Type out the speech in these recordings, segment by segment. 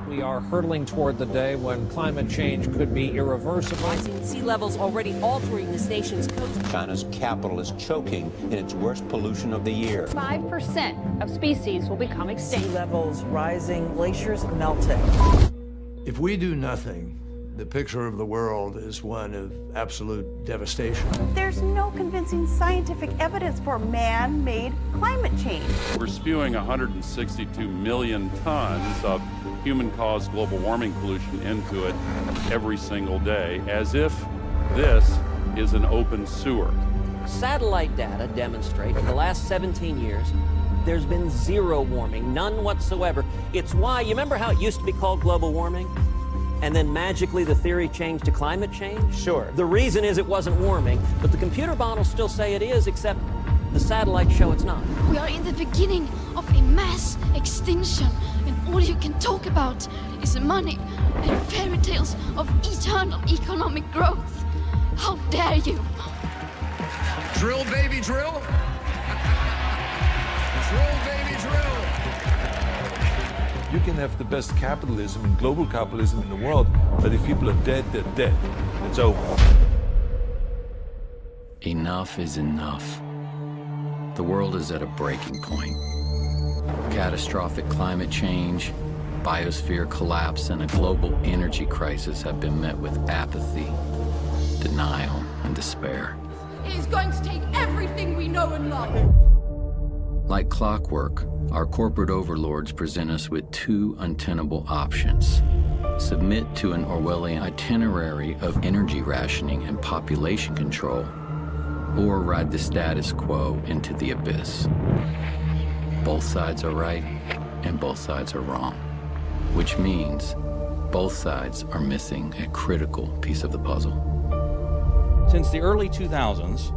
We are hurtling toward the day when climate change could be irreversible. Rising sea levels already altering this nation's coast. China's capital is choking in its worst pollution of the year. 5% of species will become extinct. Sea levels rising, glaciers melting. If we do nothing, the picture of the world is one of absolute devastation. There's no convincing scientific evidence for man-made climate change. We're spewing 162 million tons of human-caused global warming pollution into it every single day, as if this is an open sewer. Satellite data demonstrate for the last 17 years, there's been zero warming, none whatsoever. It's why, you remember how it used to be called global warming? And then magically the theory changed to climate change? Sure. The reason is it wasn't warming, but the computer models still say it is, except the satellites show it's not. We are in the beginning of a mass extinction, and all you can talk about is money and fairy tales of eternal economic growth. How dare you? Drill, baby, drill. Drill, baby, drill. You can have the best capitalism and global capitalism in the world, but if people are dead, they're dead. It's over. Enough is enough. The world is at a breaking point. Catastrophic climate change, biosphere collapse, and a global energy crisis have been met with apathy, denial, and despair. It is going to take everything we know and love. Like clockwork, our corporate overlords present us with two untenable options. Submit to an Orwellian itinerary of energy rationing and population control, or ride the status quo into the abyss. Both sides are right, and both sides are wrong, which means both sides are missing a critical piece of the puzzle. Since the early 2000s,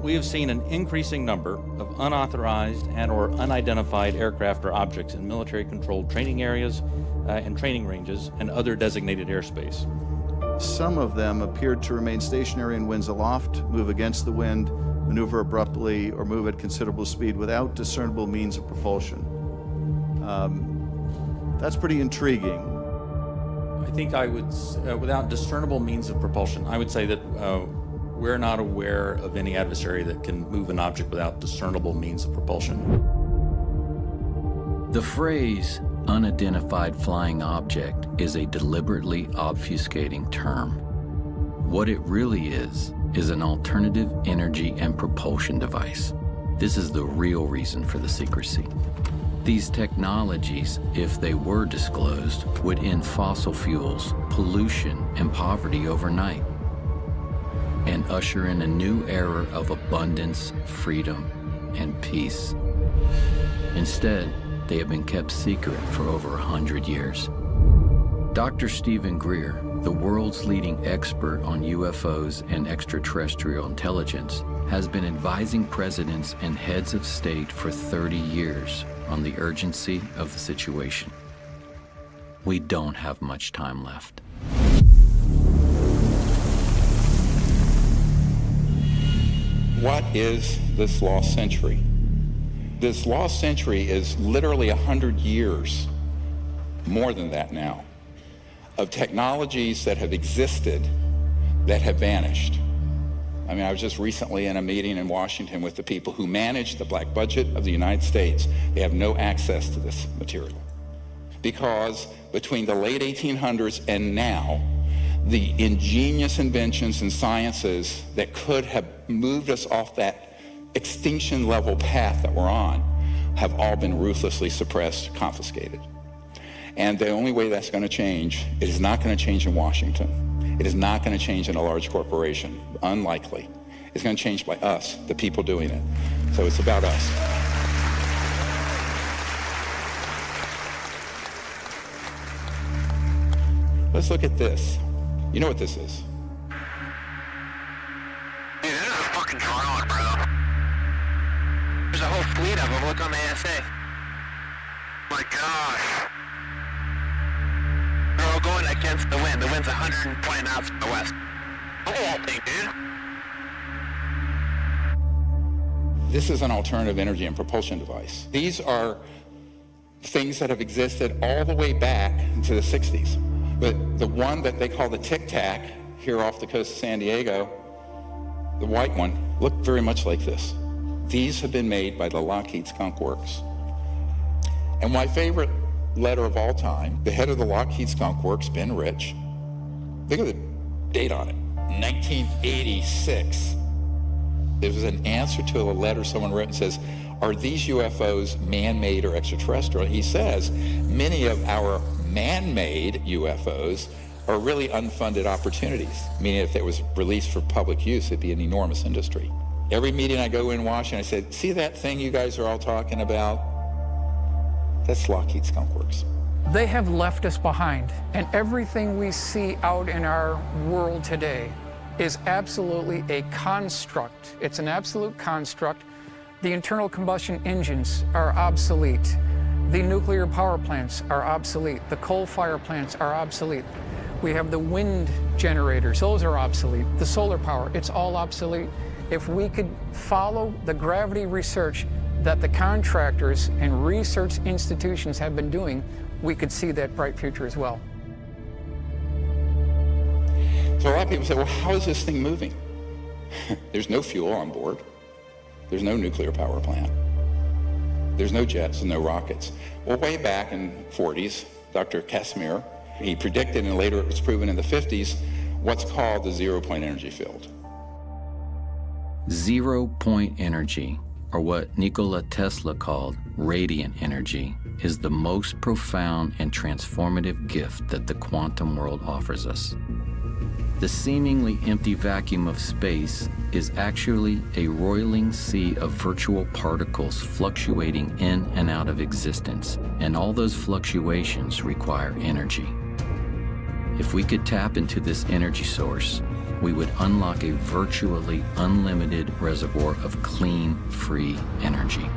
we have seen an increasing number of unauthorized and or unidentified aircraft or objects in military-controlled training areas and training ranges and other designated airspace. Some of them appeared to remain stationary in winds aloft, move against the wind, maneuver abruptly, or move at considerable speed without discernible means of propulsion. That's pretty intriguing. I think I would, without discernible means of propulsion, I would say that we're not aware of any adversary that can move an object without discernible means of propulsion. The phrase unidentified flying object is a deliberately obfuscating term. What it really is an alternative energy and propulsion device. This is the real reason for the secrecy. These technologies, if they were disclosed, would end fossil fuels, pollution, and poverty overnight, and usher in a new era of abundance, freedom, and peace. Instead, they have been kept secret for over 100 years. Dr. Stephen Greer, the world's leading expert on UFOs and extraterrestrial intelligence, has been advising presidents and heads of state for 30 years on the urgency of the situation. We don't have much time left. What is this lost century? This lost century is literally 100 years, more than that now, of technologies that have existed that have vanished. I mean, I was just recently in a meeting in Washington with the people who manage the black budget of the United States. They have no access to this material because between the late 1800s and now, the ingenious inventions and sciences that could have moved us off that extinction level path that we're on have all been ruthlessly suppressed, confiscated. And the only way that's going to change, it is not going to change in Washington. It is not going to change in a large corporation, unlikely. It's going to change by us, the people doing it. So it's about us. Let's look at this. You know what this is? Dude, this is a fucking drone, bro. There's a whole fleet of them. Look on the ASA. My gosh. They're all going against the wind. The wind's 120 knots from the west. Look at that thing, dude. This is an alternative energy and propulsion device. These are things that have existed all the way back to the 60s. But the one that they call the Tic Tac here off the coast of San Diego, the white one, looked very much like this. These have been made by the Lockheed Skunk Works. And my favorite letter of all time, the head of the Lockheed Skunk Works, Ben Rich, look at the date on it, 1986. There was an answer to a letter someone wrote and says, are these UFOs man-made or extraterrestrial? He says, many of our man-made UFOs are really unfunded opportunities, meaning if it was released for public use, it'd be an enormous industry. Every meeting I go in Washington, I said, see that thing you guys are all talking about? That's Lockheed Skunk Works. They have left us behind, and everything we see out in our world today is absolutely a construct. It's an absolute construct. The internal combustion engines are obsolete. The nuclear power plants are obsolete. The coal fire plants are obsolete. We have the wind generators, those are obsolete. The solar power, it's all obsolete. If we could follow the gravity research that the contractors and research institutions have been doing, we could see that bright future as well. So a lot of people say, well, how is this thing moving? There's no fuel on board. There's no nuclear power plant. There's no jets and no rockets. Well, way back in the 40s, Dr. Casimir, he predicted, and later it was proven in the 50s, what's called the zero-point energy field. Zero-point energy, or what Nikola Tesla called radiant energy, is the most profound and transformative gift that the quantum world offers us. The seemingly empty vacuum of space is actually a roiling sea of virtual particles fluctuating in and out of existence, and all those fluctuations require energy. If we could tap into this energy source, we would unlock a virtually unlimited reservoir of clean, free energy.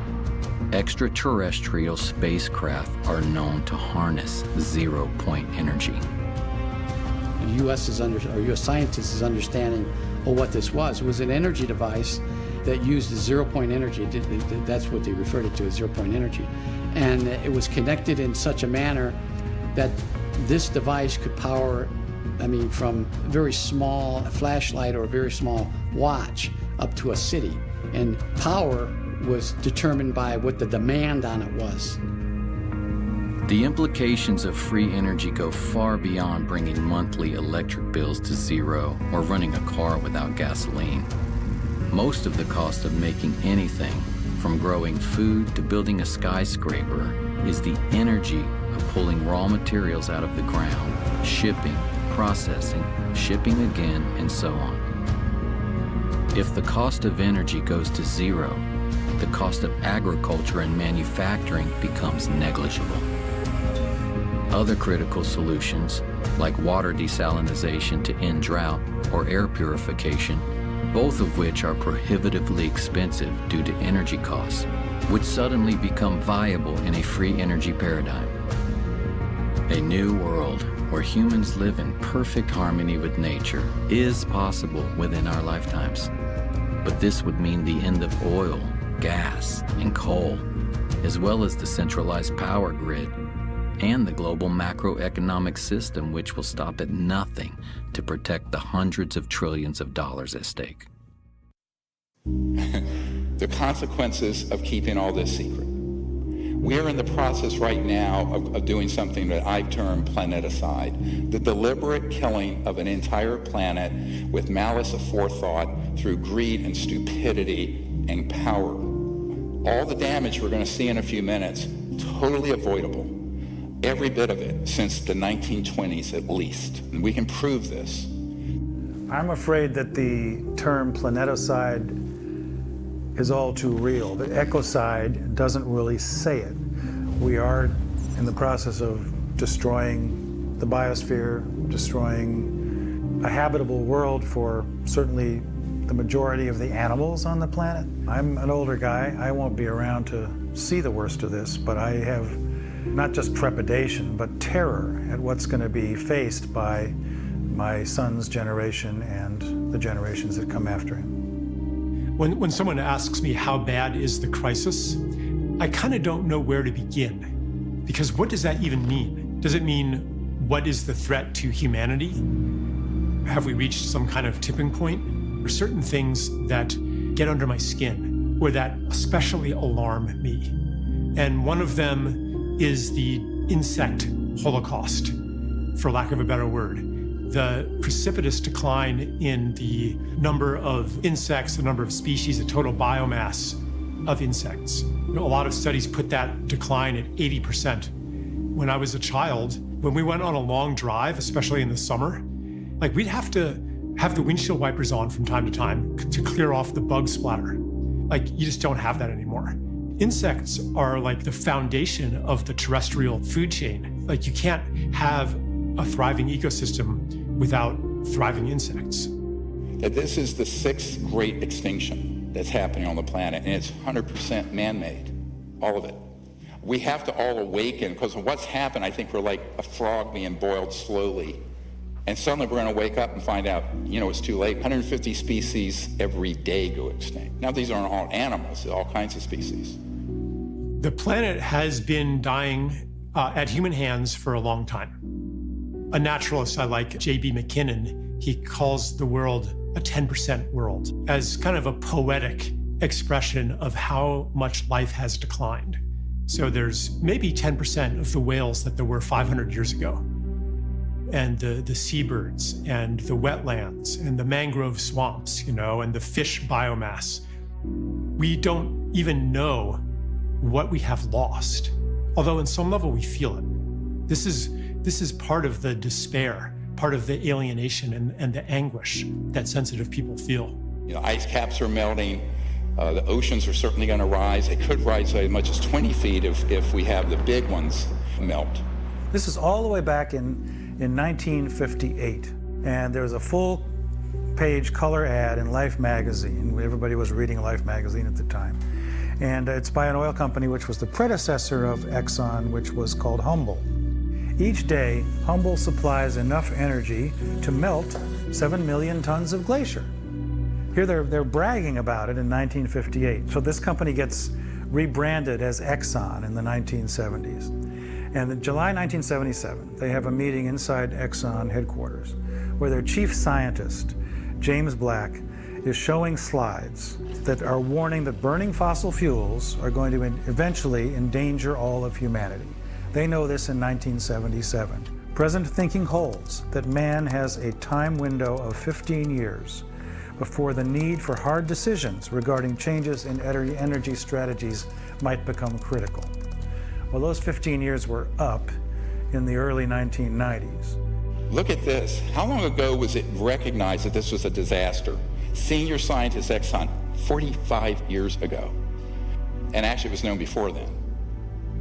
Extraterrestrial spacecraft are known to harness zero-point energy. The U.S. scientists is understanding what this was. It was an energy device that used zero-point energy. That's what they referred it to as zero-point energy. And it was connected in such a manner that this device could power, from a very small flashlight or a very small watch up to a city. And power was determined by what the demand on it was. The implications of free energy go far beyond bringing monthly electric bills to zero or running a car without gasoline. Most of the cost of making anything, from growing food to building a skyscraper, is the energy of pulling raw materials out of the ground, shipping, processing, shipping again, and so on. If the cost of energy goes to zero, the cost of agriculture and manufacturing becomes negligible. Other critical solutions, like water desalination to end drought or air purification, both of which are prohibitively expensive due to energy costs, would suddenly become viable in a free energy paradigm. A new world where humans live in perfect harmony with nature is possible within our lifetimes. But this would mean the end of oil, gas, and coal, as well as the centralized power grid and the global macroeconomic system, which will stop at nothing to protect the hundreds of trillions of dollars at stake. The consequences of keeping all this secret. We are in the process right now of doing something that I've termed planeticide, the deliberate killing of an entire planet with malice aforethought through greed and stupidity and power. All the damage we're going to see in a few minutes, totally avoidable. Every bit of it since the 1920s at least. And we can prove this. I'm afraid that the term planeticide is all too real. The ecocide doesn't really say it. We are in the process of destroying the biosphere, destroying a habitable world for certainly the majority of the animals on the planet. I'm an older guy. I won't be around to see the worst of this, but I have not just trepidation, but terror at what's going to be faced by my son's generation and the generations that come after him. When someone asks me how bad is the crisis, I kind of don't know where to begin. Because what does that even mean? Does it mean what is the threat to humanity? Have we reached some kind of tipping point? There are certain things that get under my skin or that especially alarm me. And one of them is the insect holocaust, for lack of a better word. The precipitous decline in the number of insects, the number of species, the total biomass of insects. A lot of studies put that decline at 80%. When I was a child, when we went on a long drive, especially in the summer, like we'd have to have the windshield wipers on from time to time to clear off the bug splatter. Like you just don't have that anymore. Insects are like the foundation of the terrestrial food chain. Like you can't have a thriving ecosystem without thriving insects. That this is the sixth great extinction that's happening on the planet, and it's 100% man-made, all of it. We have to all awaken, because of what's happened, I think we're like a frog being boiled slowly. And suddenly we're going to wake up and find out, you know, it's too late. 150 species every day go extinct. Now, these aren't all animals, all kinds of species. The planet has been dying at human hands for a long time. A naturalist I like, J.B. McKinnon, he calls the world a 10% world as kind of a poetic expression of how much life has declined. So there's maybe 10% of the whales that there were 500 years ago, and the seabirds and the wetlands and the mangrove swamps, you know, and the fish biomass. We don't even know what we have lost, although in some level we feel it. This is part of the despair, part of the alienation and the anguish that sensitive people feel. You know, ice caps are melting. The oceans are certainly going to rise. They could rise as much as 20 feet if we have the big ones melt. This is all the way back in 1958, and there's a full-page color ad in Life magazine. Everybody was reading Life magazine at the time. And it's by an oil company which was the predecessor of Exxon, which was called Humble. Each day, Humble supplies enough energy to melt 7 million tons of glacier. Here they're bragging about it in 1958. So this company gets rebranded as Exxon in the 1970s. And in July 1977, they have a meeting inside Exxon headquarters where their chief scientist, James Black, is showing slides that are warning that burning fossil fuels are going to eventually endanger all of humanity. They know this in 1977. Present thinking holds that man has a time window of 15 years before the need for hard decisions regarding changes in energy strategies might become critical. Well, those 15 years were up in the early 1990s. Look at this. How long ago was it recognized that this was a disaster? Senior scientist Exxon, 45 years ago. And actually it was known before then.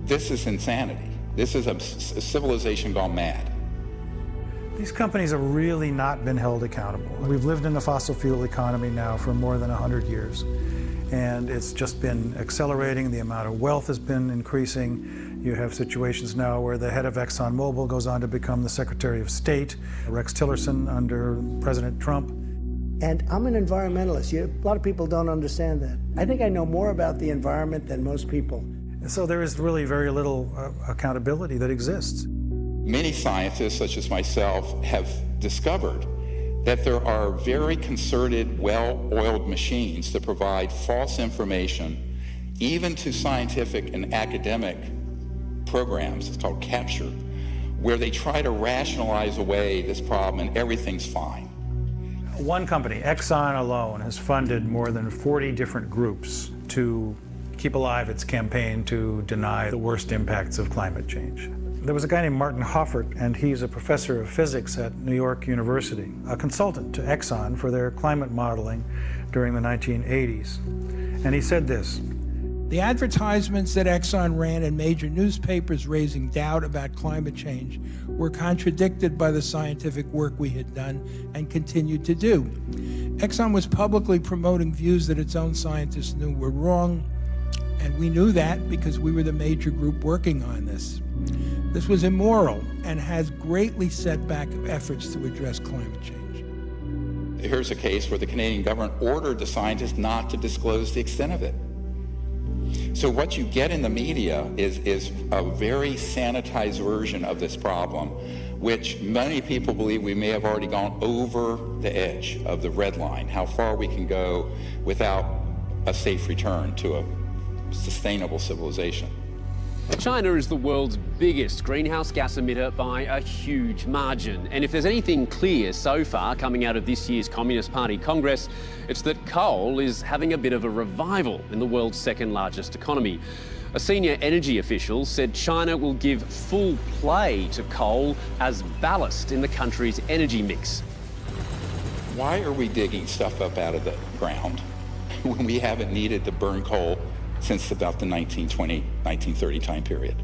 This is insanity. This is a civilization gone mad. These companies have really not been held accountable. We've lived in a fossil fuel economy now for more than 100 years, and it's just been accelerating. The amount of wealth has been increasing. You have situations now where the head of ExxonMobil goes on to become the Secretary of State, Rex Tillerson under President Trump. And I'm an environmentalist. A lot of people don't understand that. I think I know more about the environment than most people. And so there is really very little accountability that exists. Many scientists, such as myself, have discovered that there are very concerted, well-oiled machines that provide false information, even to scientific and academic programs. It's called capture, where they try to rationalize away this problem and everything's fine. One company, Exxon alone, has funded more than 40 different groups to keep alive its campaign to deny the worst impacts of climate change. There was a guy named Martin Hoffert, and he's a professor of physics at New York University, a consultant to Exxon for their climate modeling during the 1980s. And he said this: the advertisements that Exxon ran in major newspapers raising doubt about climate change were contradicted by the scientific work we had done and continued to do. Exxon was publicly promoting views that its own scientists knew were wrong, and we knew that because we were the major group working on this. This was immoral and has greatly set back efforts to address climate change. Here's a case where the Canadian government ordered the scientists not to disclose the extent of it. So what you get in the media is a very sanitized version of this problem, which many people believe we may have already gone over the edge of the red line, how far we can go without a safe return to a sustainable civilization. China is the world's biggest greenhouse gas emitter by a huge margin. And if there's anything clear so far coming out of this year's Communist Party Congress, it's that coal is having a bit of a revival in the world's second largest economy. A senior energy official said China will give full play to coal as ballast in the country's energy mix. Why are we digging stuff up out of the ground when we haven't needed to burn coal since about the 1920, 1930 time period?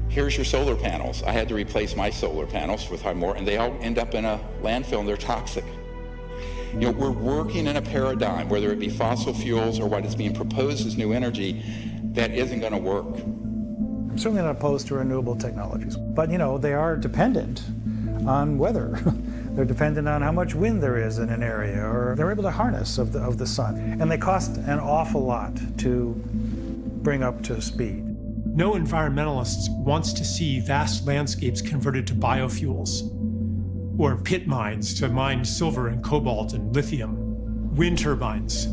Here's your solar panels. I had to replace my solar panels with more, and they all end up in a landfill and they're toxic. You know, we're working in a paradigm, whether it be fossil fuels or what is being proposed as new energy, that isn't going to work. I'm certainly not opposed to renewable technologies, but you know, they are dependent on weather. They're dependent on how much wind there is in an area, or they're able to harness of the sun. And they cost an awful lot to bring up to speed. No environmentalist wants to see vast landscapes converted to biofuels, or pit mines to mine silver and cobalt and lithium, wind turbines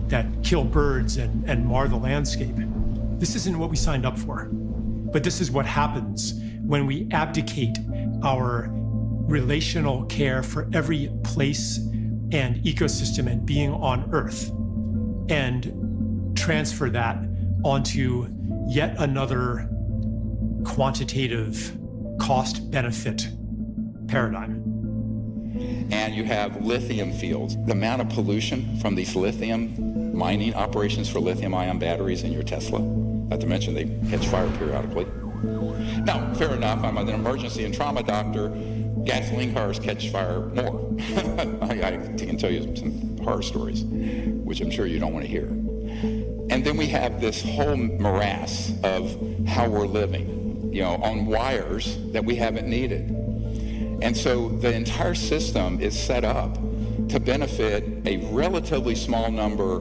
that kill birds and mar the landscape. This isn't what we signed up for, but this is what happens when we abdicate our relational care for every place and ecosystem and being on Earth and transfer that onto yet another quantitative cost-benefit paradigm. And you have lithium fields. The amount of pollution from these lithium mining operations for lithium-ion batteries in your Tesla, not to mention they catch fire periodically. Now, fair enough, I'm an emergency and trauma doctor. Gasoline cars catch fire more. I can tell you some horror stories, which I'm sure you don't want to hear. And then we have this whole morass of how we're living, you know, on wires that we haven't needed. And so the entire system is set up to benefit a relatively small number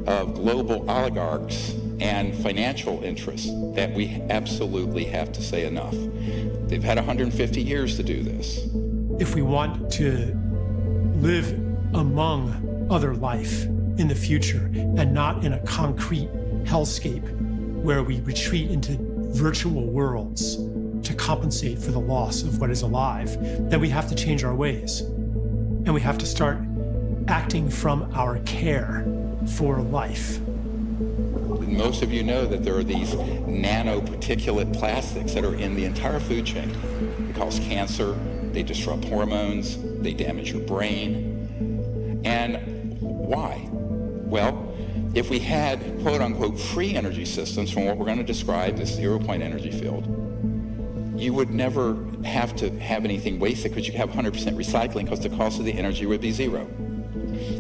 of global oligarchs and financial interests that we absolutely have to say enough. They've had 150 years to do this. If we want to live among other life in the future and not in a concrete hellscape where we retreat into virtual worlds to compensate for the loss of what is alive, then we have to change our ways. And we have to start acting from our care for life. Most of you know that there are these nanoparticulate plastics that are in the entire food chain. They cause cancer, they disrupt hormones, they damage your brain. And why? Well, if we had quote-unquote free energy systems from what we're going to describe as zero-point energy field, you would never have to have anything wasted because you have 100% recycling because the cost of the energy would be zero.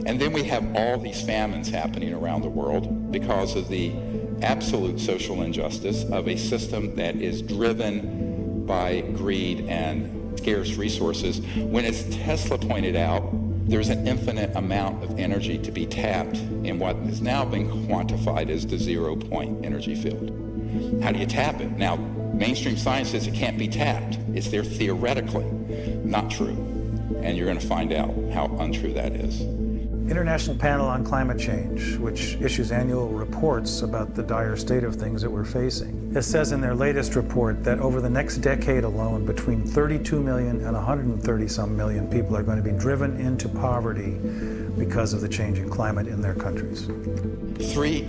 And then we have all these famines happening around the world because of the absolute social injustice of a system that is driven by greed and scarce resources. When, as Tesla pointed out, there's an infinite amount of energy to be tapped in what has now been quantified as the zero-point energy field. How do you tap it? Now, mainstream science says it can't be tapped. It's there theoretically. Not true. And you're going to find out how untrue that is. International Panel on Climate Change, which issues annual reports about the dire state of things that we're facing. It says in their latest report that over the next decade alone, between 32 million and 130-some million people are going to be driven into poverty because of the changing climate in their countries. 3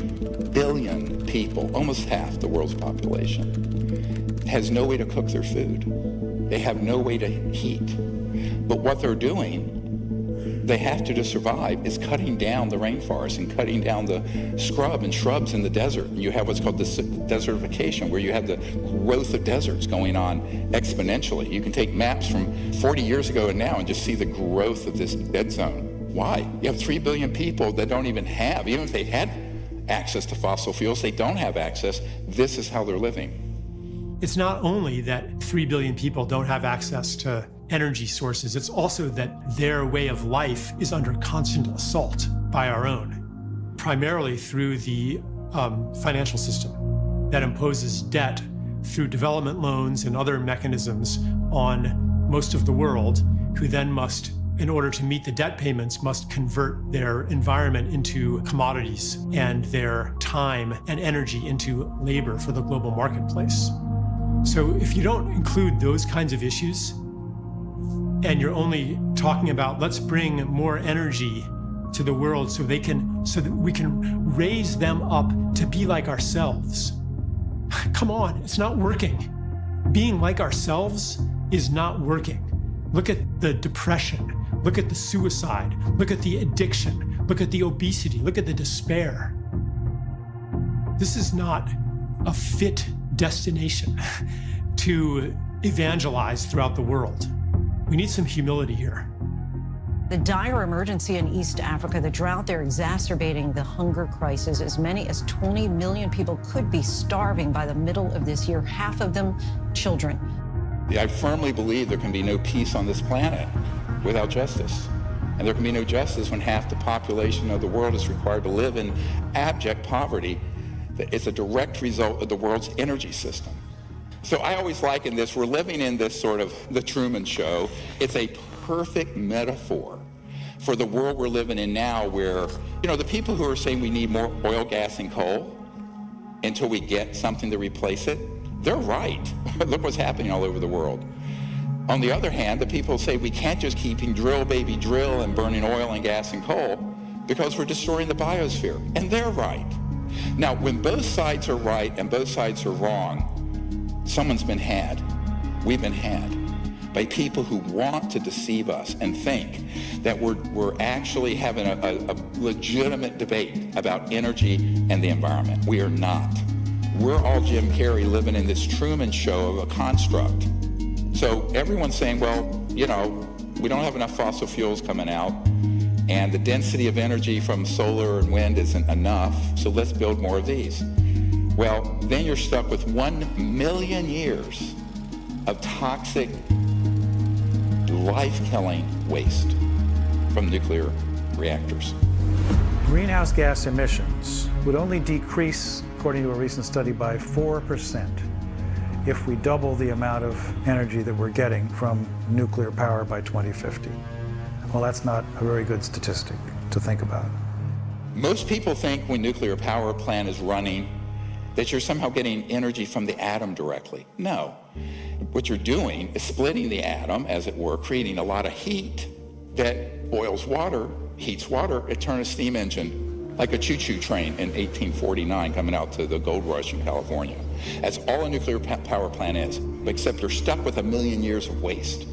billion people, almost half the world's population, has no way to cook their food. They have no way to heat. But what they're doing, they have to survive, is cutting down the rainforest and cutting down the scrub and shrubs in the desert. You have what's called the desertification, where you have the growth of deserts going on exponentially. You can take maps from 40 years ago and now and just see the growth of this dead zone. Why? You have 3 billion people that don't even have, even if they had access to fossil fuels, they don't have access. This is how they're living. It's not only that 3 billion people don't have access to energy sources. It's also that their way of life is under constant assault by our own, primarily through the financial system that imposes debt through development loans and other mechanisms on most of the world, who then must, in order to meet the debt payments, must convert their environment into commodities and their time and energy into labor for the global marketplace. So if you don't include those kinds of issues, and you're only talking about let's bring more energy to the world so that we can raise them up to be like ourselves. Come on, it's not working. Being like ourselves is not working. Look at the depression, look at the suicide, look at the addiction, look at the obesity, look at the despair. This is not a fit destination to evangelize throughout the world. We need some humility here. The dire emergency in East Africa, the drought there exacerbating the hunger crisis. As many as 20 million people could be starving by the middle of this year, half of them children. I firmly believe there can be no peace on this planet without justice. And there can be no justice when half the population of the world is required to live in abject poverty. It's a direct result of the world's energy system. So I always liken this, we're living in this sort of the Truman Show. It's a perfect metaphor for the world we're living in now, where, the people who are saying we need more oil, gas, and coal until we get something to replace it, they're right. Look what's happening all over the world. On the other hand, the people say we can't just keep drill, baby, drill, and burning oil and gas and coal because we're destroying the biosphere. And they're right. Now, when both sides are right and both sides are wrong, someone's been had. We've been had by people who want to deceive us and think that we're actually having a legitimate debate about energy and the environment. We are not. We're all Jim Carrey living in this Truman Show of a construct. So everyone's saying, well, we don't have enough fossil fuels coming out, and the density of energy from solar and wind isn't enough, so let's build more of these. Well, then you're stuck with 1 million years of toxic, life-killing waste from nuclear reactors. Greenhouse gas emissions would only decrease, according to a recent study, by 4% if we double the amount of energy that we're getting from nuclear power by 2050. Well, that's not a very good statistic to think about. Most people think when nuclear power plant is running that you're somehow getting energy from the atom directly. No. What you're doing is splitting the atom, as it were, creating a lot of heat that boils water, heats water. It turns a steam engine like a choo-choo train in 1849 coming out to the gold rush in California. That's all a nuclear power plant is, except you're stuck with 1 million years of waste.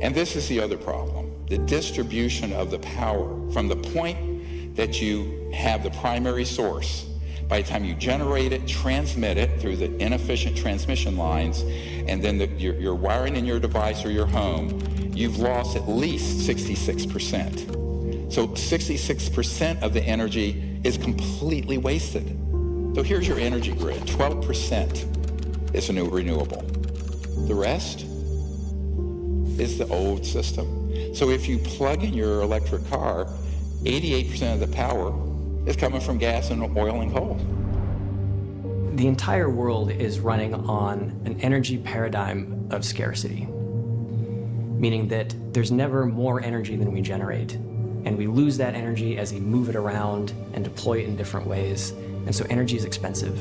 And this is the other problem. The distribution of the power from the point that you have the primary source, by the time you generate it, transmit it through the inefficient transmission lines, and then you're wiring in your device or your home, you've lost at least 66%. So 66% of the energy is completely wasted. So here's your energy grid. 12% is a new renewable. The rest is the old system. So if you plug in your electric car, 88% of the power is coming from gas and oil and coal. The entire world is running on an energy paradigm of scarcity, meaning that there's never more energy than we generate, and we lose that energy as we move it around and deploy it in different ways. And so energy is expensive,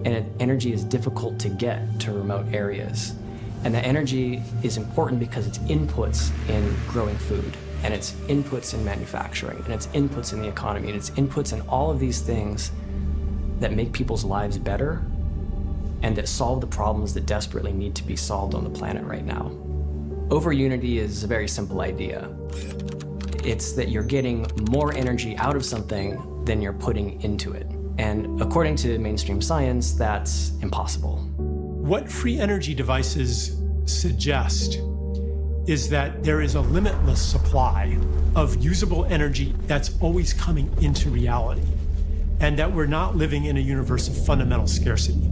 and energy is difficult to get to remote areas. And that energy is important because it's inputs in growing food, and it's inputs in manufacturing, and it's inputs in the economy, and it's inputs in all of these things that make people's lives better and that solve the problems that desperately need to be solved on the planet right now. Over unity is a very simple idea. It's that you're getting more energy out of something than you're putting into it. And according to mainstream science, that's impossible. What free energy devices suggest is that there is a limitless supply of usable energy that's always coming into reality, and that we're not living in a universe of fundamental scarcity.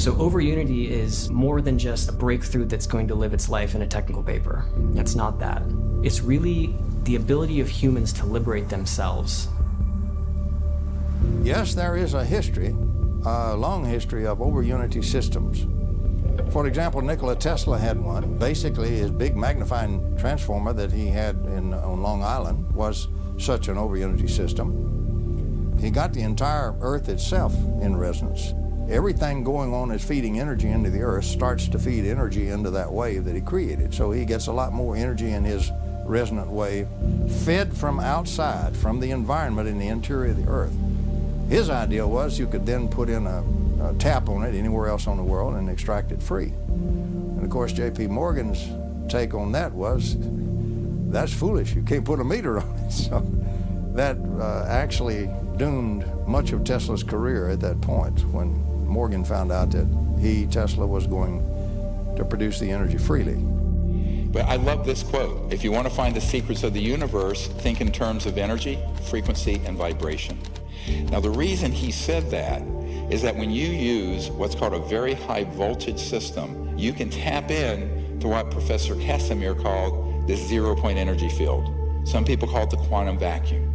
So over-unity is more than just a breakthrough that's going to live its life in a technical paper. It's not that. It's really the ability of humans to liberate themselves. Yes, there is a history, a long history of over-unity systems. For example, Nikola Tesla had one. Basically, his big magnifying transformer that he had on Long Island was such an over-unity system. He got the entire Earth itself in resonance. Everything going on is feeding energy into the Earth starts to feed energy into that wave that he created. So he gets a lot more energy in his resonant wave fed from outside, from the environment in the interior of the Earth. His idea was you could then put in a tap on it anywhere else on the world and extract it free. And of course, J.P. Morgan's take on that was, that's foolish, you can't put a meter on it. So that actually doomed much of Tesla's career at that point when Morgan found out that Tesla was going to produce the energy freely. But I love this quote. If you want to find the secrets of the universe, think in terms of energy, frequency, and vibration. Now, the reason he said that is that when you use what's called a very high voltage system, you can tap in to what Professor Casimir called the 0-point energy field. Some people call it the quantum vacuum.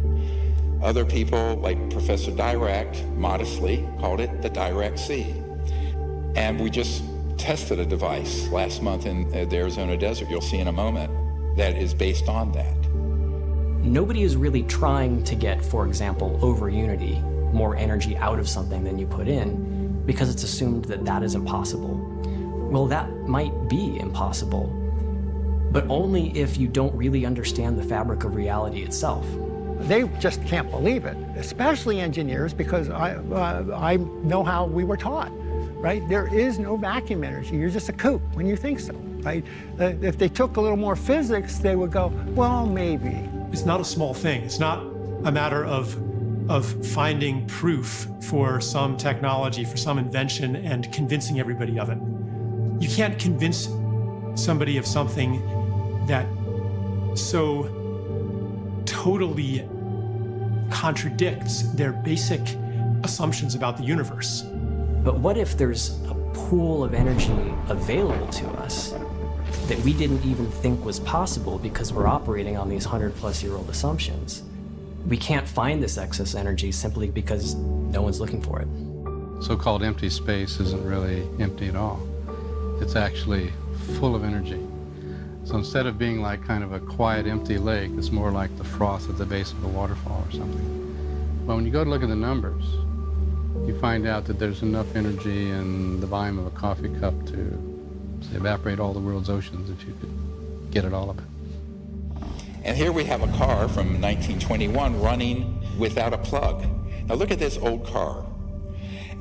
Other people, like Professor Dirac, modestly called it the Dirac Sea. And we just tested a device last month in the Arizona desert, you'll see in a moment, that is based on that. Nobody is really trying to get, for example, over unity, more energy out of something than you put in, because it's assumed that that is impossible. Well, that might be impossible, but only if you don't really understand the fabric of reality itself. They just can't believe it, especially engineers, because I know how we were taught, right? There is no vacuum energy. You're just a kook when you think so, right? If they took a little more physics, they would go, well, maybe. It's not a small thing. It's not a matter of finding proof for some technology, for some invention, and convincing everybody of it. You can't convince somebody of something that so totally contradicts their basic assumptions about the universe. But what if there's a pool of energy available to us that we didn't even think was possible because we're operating on these 100-plus-year-old assumptions? We can't find this excess energy simply because no one's looking for it. So-called empty space isn't really empty at all. It's actually full of energy. So instead of being like kind of a quiet, empty lake, it's more like the froth at the base of a waterfall or something. But when you go to look at the numbers, you find out that there's enough energy in the volume of a coffee cup to say, evaporate all the world's oceans if you could get it all of it. And here we have a car from 1921 running without a plug. Now look at this old car.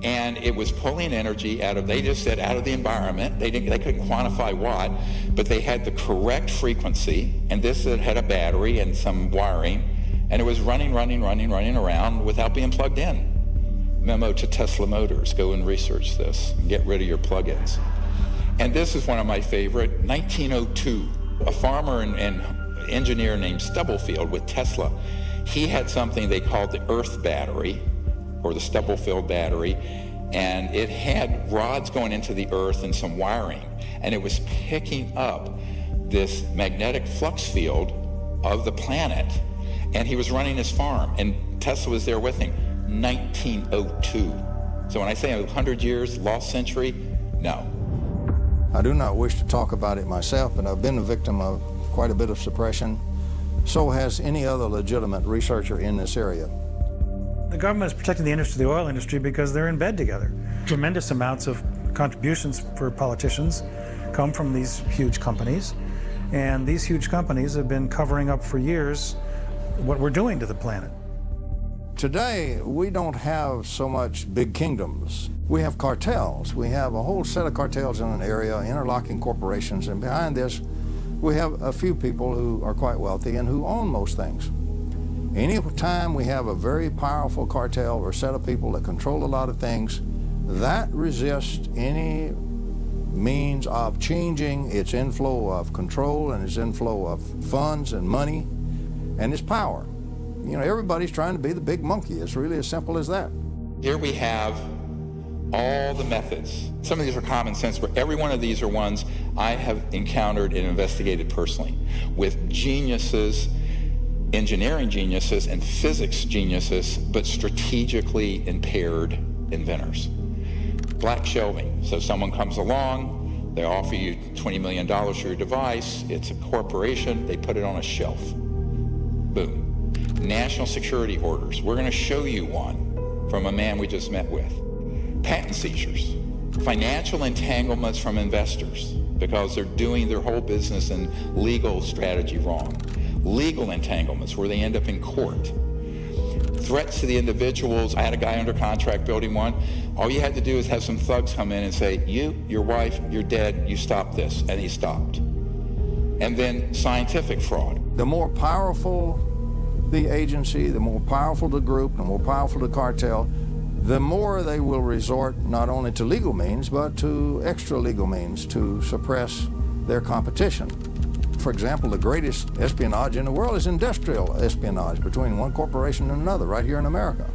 And it was pulling energy out of, they just said, out of the environment. They couldn't quantify what, but they had the correct frequency, and this had a battery and some wiring, and it was running around without being plugged in. Memo to Tesla Motors, go and research this, and get rid of your plug-ins. And this is one of my favorite, 1902. A farmer and engineer named Stubblefield with Tesla, he had something they called the Earth battery, or the Stubblefield battery, and it had rods going into the Earth and some wiring, and it was picking up this magnetic flux field of the planet, and he was running his farm, and Tesla was there with him. 1902. So when I say 100 years, lost century, no. I do not wish to talk about it myself, but I've been a victim of quite a bit of suppression. So has any other legitimate researcher in this area. The government is protecting the industry, the oil industry, because they're in bed together. Tremendous amounts of contributions for politicians come from these huge companies, and these huge companies have been covering up for years what we're doing to the planet. Today, we don't have so much big kingdoms. We have cartels. We have a whole set of cartels in an area, interlocking corporations, and behind this, we have a few people who are quite wealthy and who own most things. Any time we have a very powerful cartel or set of people that control a lot of things, that resists any means of changing its inflow of control and its inflow of funds and money and its power. You know, everybody's trying to be the big monkey. It's really as simple as that. Here we have all the methods. Some of these are common sense, but every one of these are ones I have encountered and investigated personally with geniuses, engineering geniuses and physics geniuses, but strategically impaired inventors. Black shelving. So someone comes along, they offer you $20 million for your device, it's a corporation, they put it on a shelf. Boom. National security orders. We're going to show you one from a man we just met with. Patent seizures. Financial entanglements from investors because they're doing their whole business and legal strategy wrong. Legal entanglements where they end up in court. Threats to the individuals. I had a guy under contract building one. All you had to do is have some thugs come in and say, you, your wife, you're dead, you stop this. And he stopped. And then scientific fraud. The more powerful the agency, the more powerful the group, the more powerful the cartel, the more they will resort not only to legal means, but to extra legal means to suppress their competition. For example, the greatest espionage in the world is industrial espionage between one corporation and another right here in America.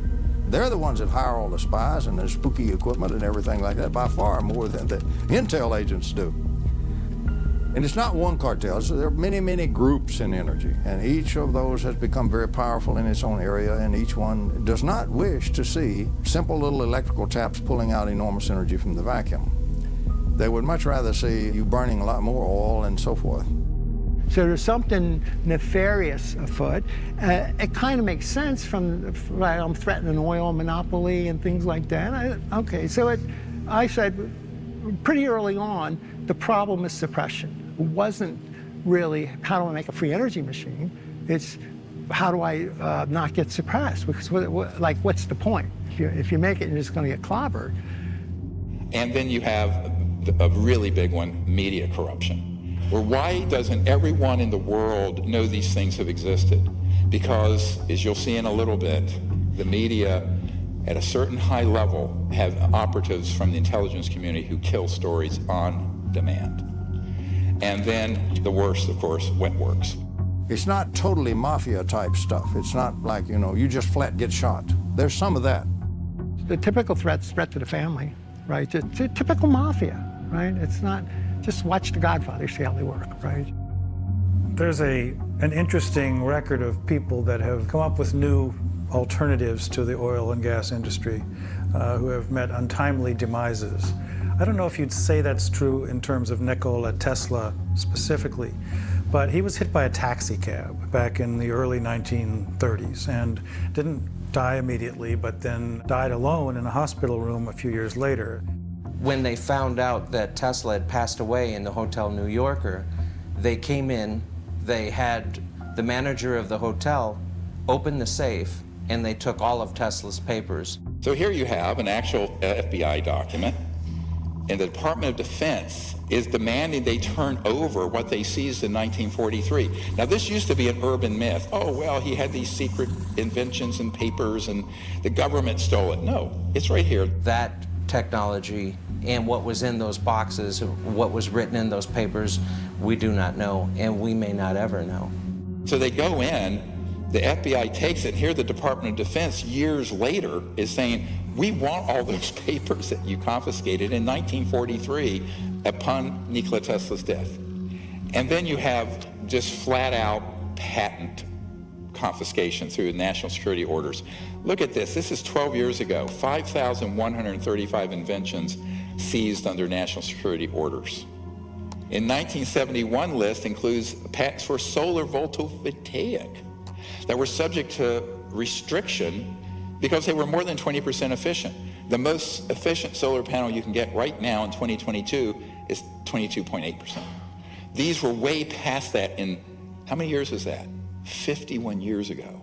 They're the ones that hire all the spies and the spooky equipment and everything like that by far more than the intel agents do. And it's not one cartel, so there are many, many groups in energy, and each of those has become very powerful in its own area, and each one does not wish to see simple little electrical taps pulling out enormous energy from the vacuum. They would much rather see you burning a lot more oil and so forth. So there's something nefarious afoot. It kind of makes sense from, right, I'm threatening oil monopoly and things like that. I said pretty early on, the problem is suppression. It wasn't really, how do I make a free energy machine? It's, how do I not get suppressed? Because what's the point? If you make it, you're just going to get clobbered. And then you have a really big one, media corruption. Well, why doesn't everyone in the world know these things have existed? Because, as you'll see in a little bit, the media at a certain high level have operatives from the intelligence community who kill stories on demand. And then the worst, of course, wet works. It's not totally mafia type stuff. It's not like, you know, you just flat get shot. There's some of that. The typical threat's threat to the family, right? It's a typical mafia, right? It's not, just watch The Godfather, see how they work, right? There's an interesting record of people that have come up with new alternatives to the oil and gas industry who have met untimely demises. I don't know if you'd say that's true in terms of Nikola Tesla specifically, but he was hit by a taxi cab back in the early 1930s and didn't die immediately, but then died alone in a hospital room a few years later. When they found out that Tesla had passed away in the Hotel New Yorker, they came in, they had the manager of the hotel open the safe, and they took all of Tesla's papers. So here you have an actual FBI document, and the Department of Defense is demanding they turn over what they seized in 1943. Now, this used to be an urban myth. Oh, well, he had these secret inventions and papers, and the government stole it. No, it's right here. That technology and what was in those boxes, what was written in those papers, we do not know, and we may not ever know. So they go in, the FBI takes it. Here the Department of Defense years later is saying, we want all those papers that you confiscated in 1943 upon Nikola Tesla's death. And then you have just flat out patent confiscation through national security orders. Look at this. This is 12 years ago. 5,135 inventions seized under national security orders. In 1971 list includes patents for solar photovoltaic that were subject to restriction because they were more than 20% efficient. The most efficient solar panel you can get right now in 2022 is 22.8%. These were way past that in, how many years is that? 51 years ago.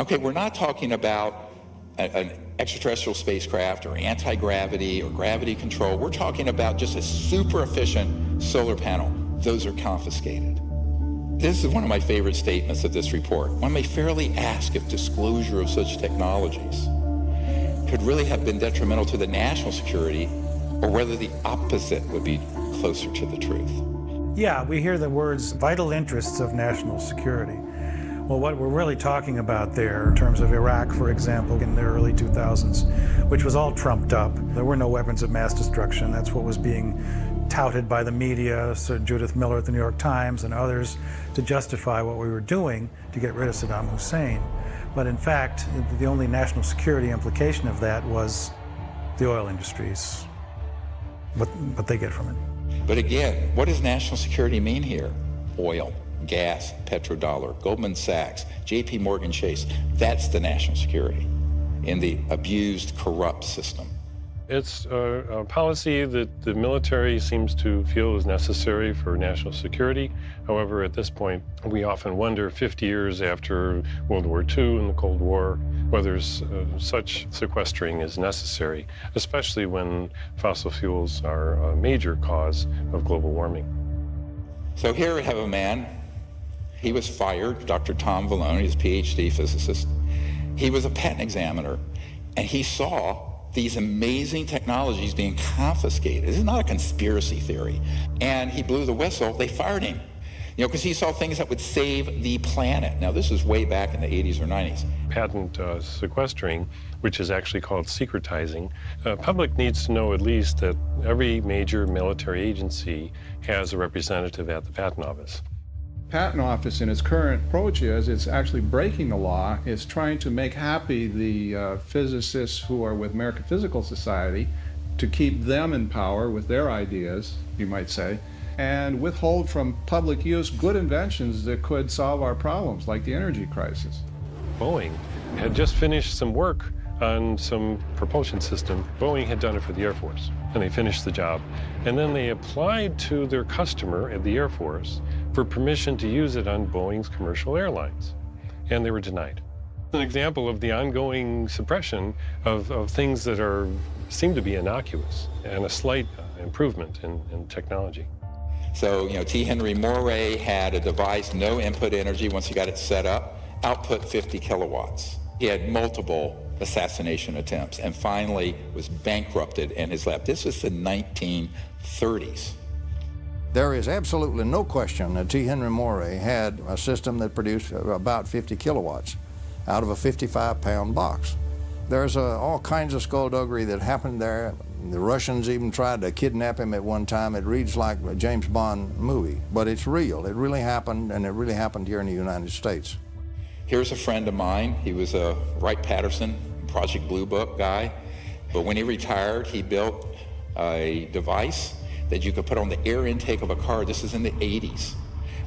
Okay, we're not talking about an extraterrestrial spacecraft or anti-gravity or gravity control. We're talking about just a super efficient solar panel. Those are confiscated. This is one of my favorite statements of this report. One may fairly ask if disclosure of such technologies could really have been detrimental to the national security or whether the opposite would be closer to the truth. Yeah, we hear the words vital interests of national security. Well, what we're really talking about there, in terms of Iraq, for example, in the early 2000s, which was all trumped up. There were no weapons of mass destruction. That's what was being touted by the media, Sir Judith Miller at the New York Times and others, to justify what we were doing to get rid of Saddam Hussein. But in fact, the only national security implication of that was the oil industries, what they get from it. But again, what does national security mean here? Oil, gas, petrodollar, Goldman Sachs, JP Morgan Chase. That's the national security in the abused, corrupt system. It's a policy that the military seems to feel is necessary for national security. However, at this point, we often wonder, 50 years after World War II and the Cold War, whether such sequestering is necessary, especially when fossil fuels are a major cause of global warming. So here we have a man. He was fired, Dr. Tom Vallone, he's a PhD physicist. He was a patent examiner, and he saw these amazing technologies being confiscated. This is not a conspiracy theory. And he blew the whistle, they fired him. You know, because he saw things that would save the planet. Now, this is way back in the 80s or 90s. Patent sequestering, which is actually called secretizing, public needs to know at least that every major military agency has a representative at the patent office. Patent Office in its current approach is it's actually breaking the law. It's trying to make happy the physicists who are with American Physical Society to keep them in power with their ideas, you might say, and withhold from public use good inventions that could solve our problems, like the energy crisis. Boeing had just finished some work on some propulsion system. Boeing had done it for the Air Force, and they finished the job. And then they applied to their customer at the Air Force for permission to use it on Boeing's commercial airlines, and they were denied. An example of the ongoing suppression of things that seem to be innocuous and a slight improvement in technology. So, you know, T. Henry Moray had a device, no input energy once he got it set up, output 50 kilowatts. He had multiple assassination attempts and finally was bankrupted in his lab. This was the 1930s. There is absolutely no question that T. Henry Moray had a system that produced about 50 kilowatts out of a 55-pound box. There's all kinds of skullduggery that happened there. The Russians even tried to kidnap him at one time. It reads like a James Bond movie, but it's real. It really happened, and it really happened here in the United States. Here's a friend of mine. He was a Wright-Patterson Project Blue Book guy, but when he retired, he built a device that you could put on the air intake of a car. This is in the 80s,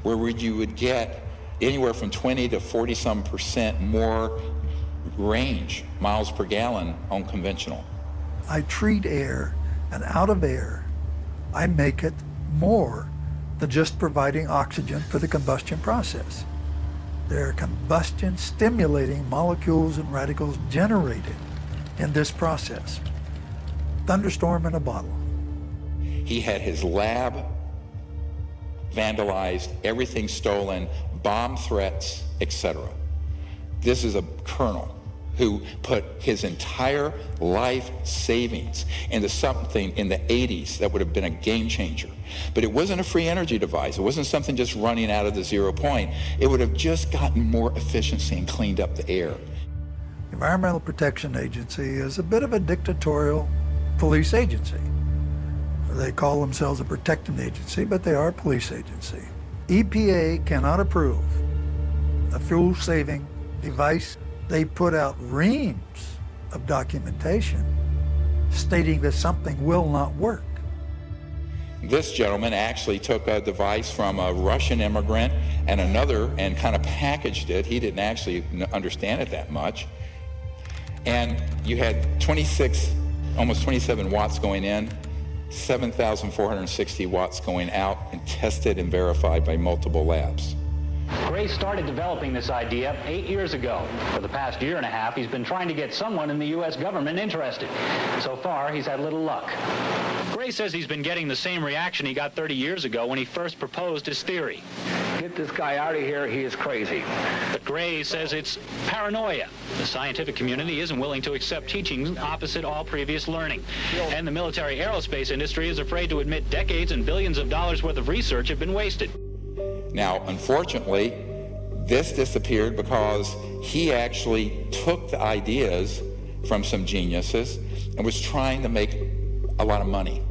where you would get anywhere from 20 to 40-some% more range, miles per gallon, on conventional. I treat air, and out of air, I make it more than just providing oxygen for the combustion process. There are combustion-stimulating molecules and radicals generated in this process. Thunderstorm in a bottle. He had his lab vandalized, everything stolen, bomb threats, etc. This is a colonel who put his entire life savings into something in the 80s that would have been a game changer. But it wasn't a free energy device. It wasn't something just running out of the 0 point. It would have just gotten more efficiency and cleaned up the air. The Environmental Protection Agency is a bit of a dictatorial police agency. They call themselves a protecting agency, but they are a police agency. EPA cannot approve a fuel-saving device. They put out reams of documentation stating that something will not work. This gentleman actually took a device from a Russian immigrant and another and kind of packaged it. He didn't actually understand it that much. And you had 26, almost 27 watts going in, 7,460 watts going out, and tested and verified by multiple labs. Gray started developing this idea 8 years ago. For the past year and a half, he's been trying to get someone in the U.S. government interested. So far, he's had little luck. Gray says he's been getting the same reaction he got 30 years ago when he first proposed his theory. Get this guy out of here, he is crazy. But Gray says it's paranoia. The scientific community isn't willing to accept teachings opposite all previous learning. And the military aerospace industry is afraid to admit decades and billions of dollars worth of research have been wasted. Now, unfortunately, This disappeared because he actually took the ideas from some geniuses and was trying to make a lot of money.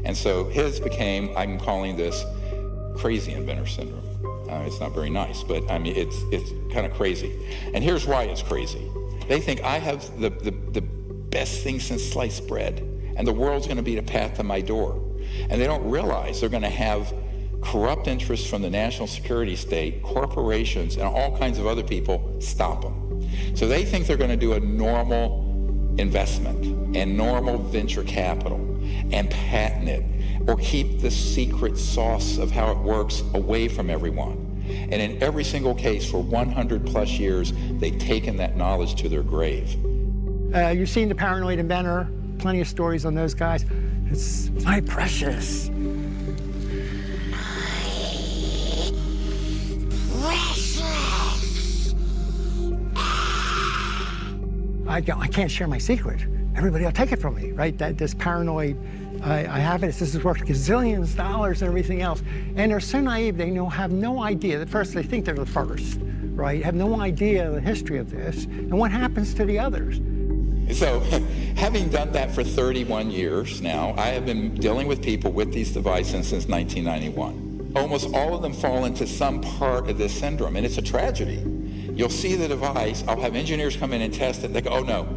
And so his became, I'm calling this crazy inventor syndrome. It's not very nice, but I mean, it's kind of crazy. And here's why it's crazy. They think I have the best thing since sliced bread, and the world's going to be the path to my door. And they don't realize they're going to have corrupt interests from the national security state, corporations, and all kinds of other people stop them. So they think they're going to do a normal investment and normal venture capital and patent it, or keep the secret sauce of how it works away from everyone. And in every single case for 100 plus years, they've taken that knowledge to their grave. You've seen The Paranoid Inventor, plenty of stories on those guys. It's my precious. Precious. I can't share my secret. Everybody will take it from me, right? This paranoid, I have it, this is worth gazillions of dollars and everything else. And they're so naive, they have no idea. At first, they think they're the first, right? Have no idea the history of this and what happens to the others. So, having done that for 31 years now, I have been dealing with people with these devices since 1991. Almost all of them fall into some part of this syndrome, and it's a tragedy. You'll see the device, I'll have engineers come in and test it, they go, oh no,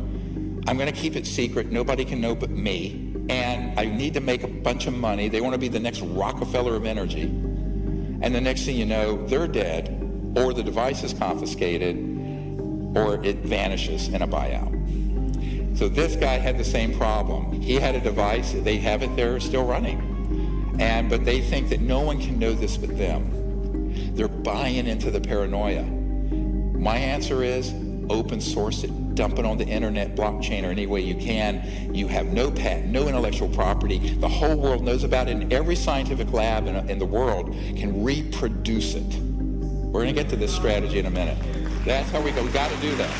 I'm gonna keep it secret, nobody can know but me, and I need to make a bunch of money. They want to be the next Rockefeller of energy. And the next thing you know, they're dead, or the device is confiscated, or it vanishes in a buyout. So this guy had the same problem. He had a device, they have it there still running. But they think that no one can know this but them. They're buying into the paranoia. My answer is open source it. Dump it on the internet, blockchain, or any way you can. You have no patent, no intellectual property. The whole world knows about it, and every scientific lab in the world can reproduce it. We're going to get to this strategy in a minute. That's how we go. We got to do that.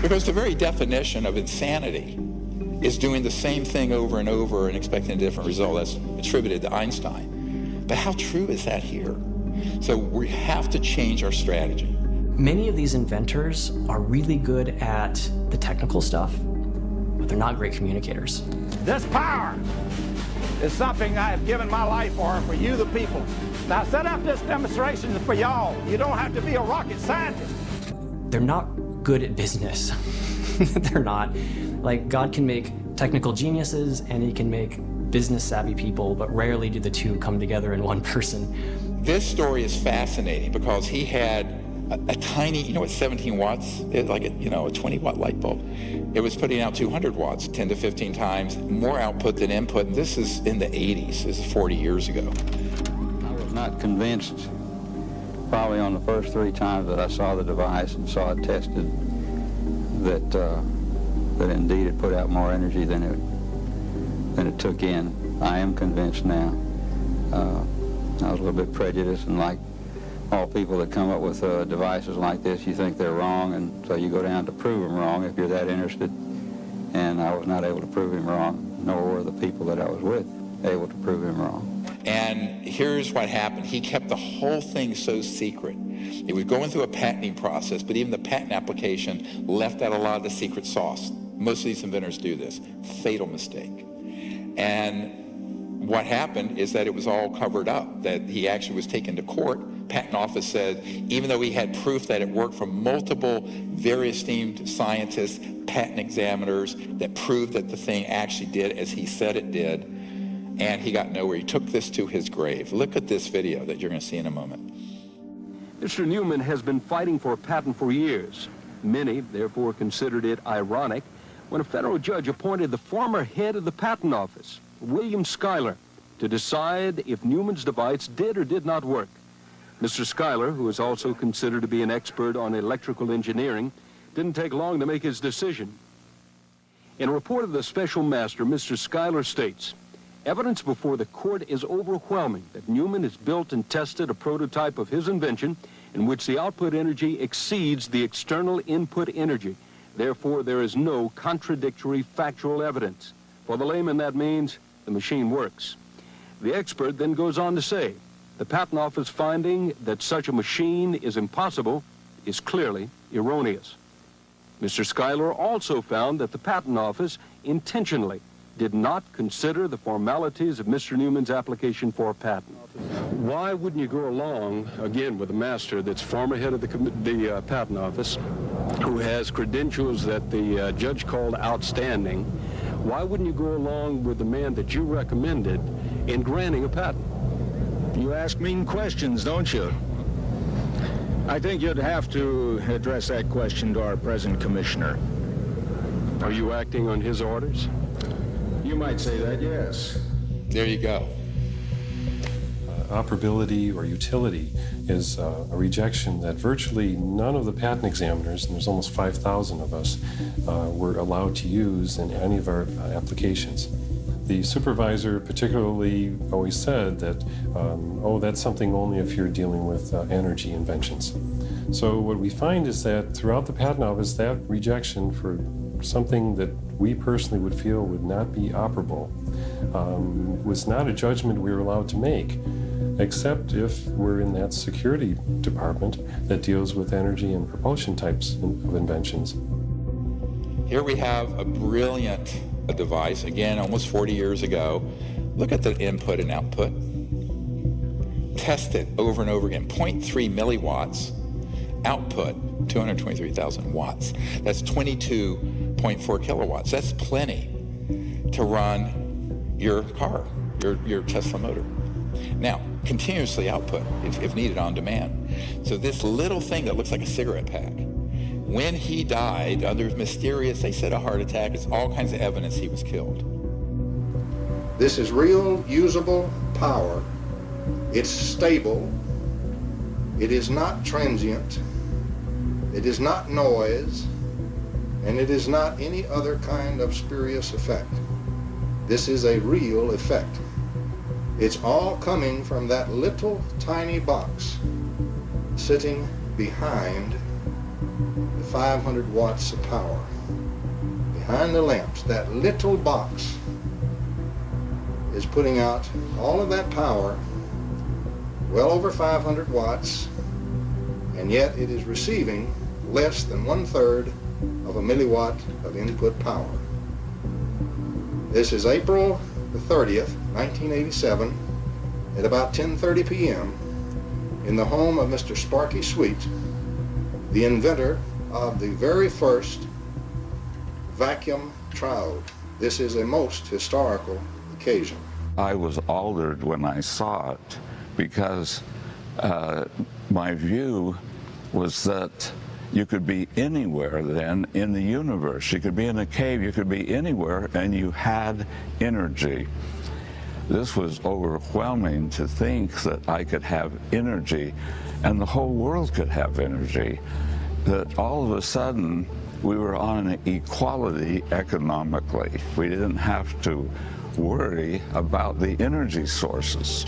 Because the very definition of insanity is doing the same thing over and over and expecting a different result. That's attributed to Einstein. But how true is that here? So we have to change our strategy. Many of these inventors are really good at the technical stuff, but they're not great communicators. This power is something I have given my life for you, the people. Now, set up this demonstration for y'all. You don't have to be a rocket scientist. They're not good at business. They're not. Like, God can make technical geniuses and he can make business-savvy people, but rarely do the two come together in one person. This story is fascinating because he had a tiny, it's 17 watts, like a 20-watt light bulb. It was putting out 200 watts, 10 to 15 times more output than input. And this is in the 80s. This is 40 years ago. I was not convinced, probably on the first 3 times that I saw the device and saw it tested, that indeed it put out more energy than it took in. I am convinced now. I was a little bit prejudiced, and like all people that come up with devices like this, you think they're wrong, and so you go down to prove them wrong if you're that interested. And I was not able to prove him wrong, nor were the people that I was with able to prove him wrong. And here's what happened. He kept the whole thing so secret. He was going through a patenting process, but even the patent application left out a lot of the secret sauce. Most of these inventors do this. Fatal mistake. And what happened is that it was all covered up, that he actually was taken to court. Patent office said, even though he had proof that it worked from multiple very esteemed scientists, patent examiners, that proved that the thing actually did as he said it did, and he got nowhere. He took this to his grave. Look at this video that you're going to see in a moment. Mr. Newman has been fighting for a patent for years. Many, therefore, considered it ironic when a federal judge appointed the former head of the patent office, William Schuyler, to decide if Newman's device did or did not work. Mr. Schuyler, who is also considered to be an expert on electrical engineering, didn't take long to make his decision. In a report of the special master, Mr. Schuyler states, evidence before the court is overwhelming that Newman has built and tested a prototype of his invention in which the output energy exceeds the external input energy. Therefore, there is no contradictory factual evidence. For the layman, that means the machine works. The expert then goes on to say, the Patent Office finding that such a machine is impossible is clearly erroneous. Mr. Schuyler also found that the Patent Office intentionally did not consider the formalities of Mr. Newman's application for a patent. Why wouldn't you go along, again, with a master that's former head of the Patent Office, who has credentials that the judge called outstanding? Why wouldn't you go along with the man that you recommended in granting a patent? You ask mean questions, don't you? I think you'd have to address that question to our present commissioner. Are you acting on his orders? You might say that, yes. There you go. Operability or utility is a rejection that virtually none of the patent examiners, and there's almost 5,000 of us, were allowed to use in any of our applications. The supervisor particularly always said that, oh, that's something only if you're dealing with energy inventions. So what we find is that throughout the Patent Office, that rejection for something that we personally would feel would not be operable was not a judgment we were allowed to make, except if we're in that security department that deals with energy and propulsion types of inventions. Here we have a brilliant device, again, almost 40 years ago. Look at the input and output. Tested over and over again, 0.3 milliwatts, output 223,000 watts. That's 22.4 kilowatts. That's plenty to run your car, your Tesla motor. Now, continuously output if needed on demand. So this little thing that looks like a cigarette pack, when he died under mysterious, they said a heart attack, it's all kinds of evidence he was killed. This is real, usable power. It's stable. It is not transient. It is not noise. And it is not any other kind of spurious effect. This is a real effect. It's all coming from that little tiny box sitting behind the 500 watts of power. Behind the lamps, that little box is putting out all of that power, well over 500 watts, and yet it is receiving less than 1/3 of a milliwatt of input power. This is April the 30th, 1987, at about 10:30 p.m. in the home of Mr. Sparky Sweet, the inventor of the very first vacuum triode. This is a most historical occasion. I was altered when I saw it because my view was that you could be anywhere then in the universe. You could be in a cave, you could be anywhere, and you had energy. This was overwhelming to think that I could have energy and the whole world could have energy. That all of a sudden we were on an equality economically. We didn't have to worry about the energy sources.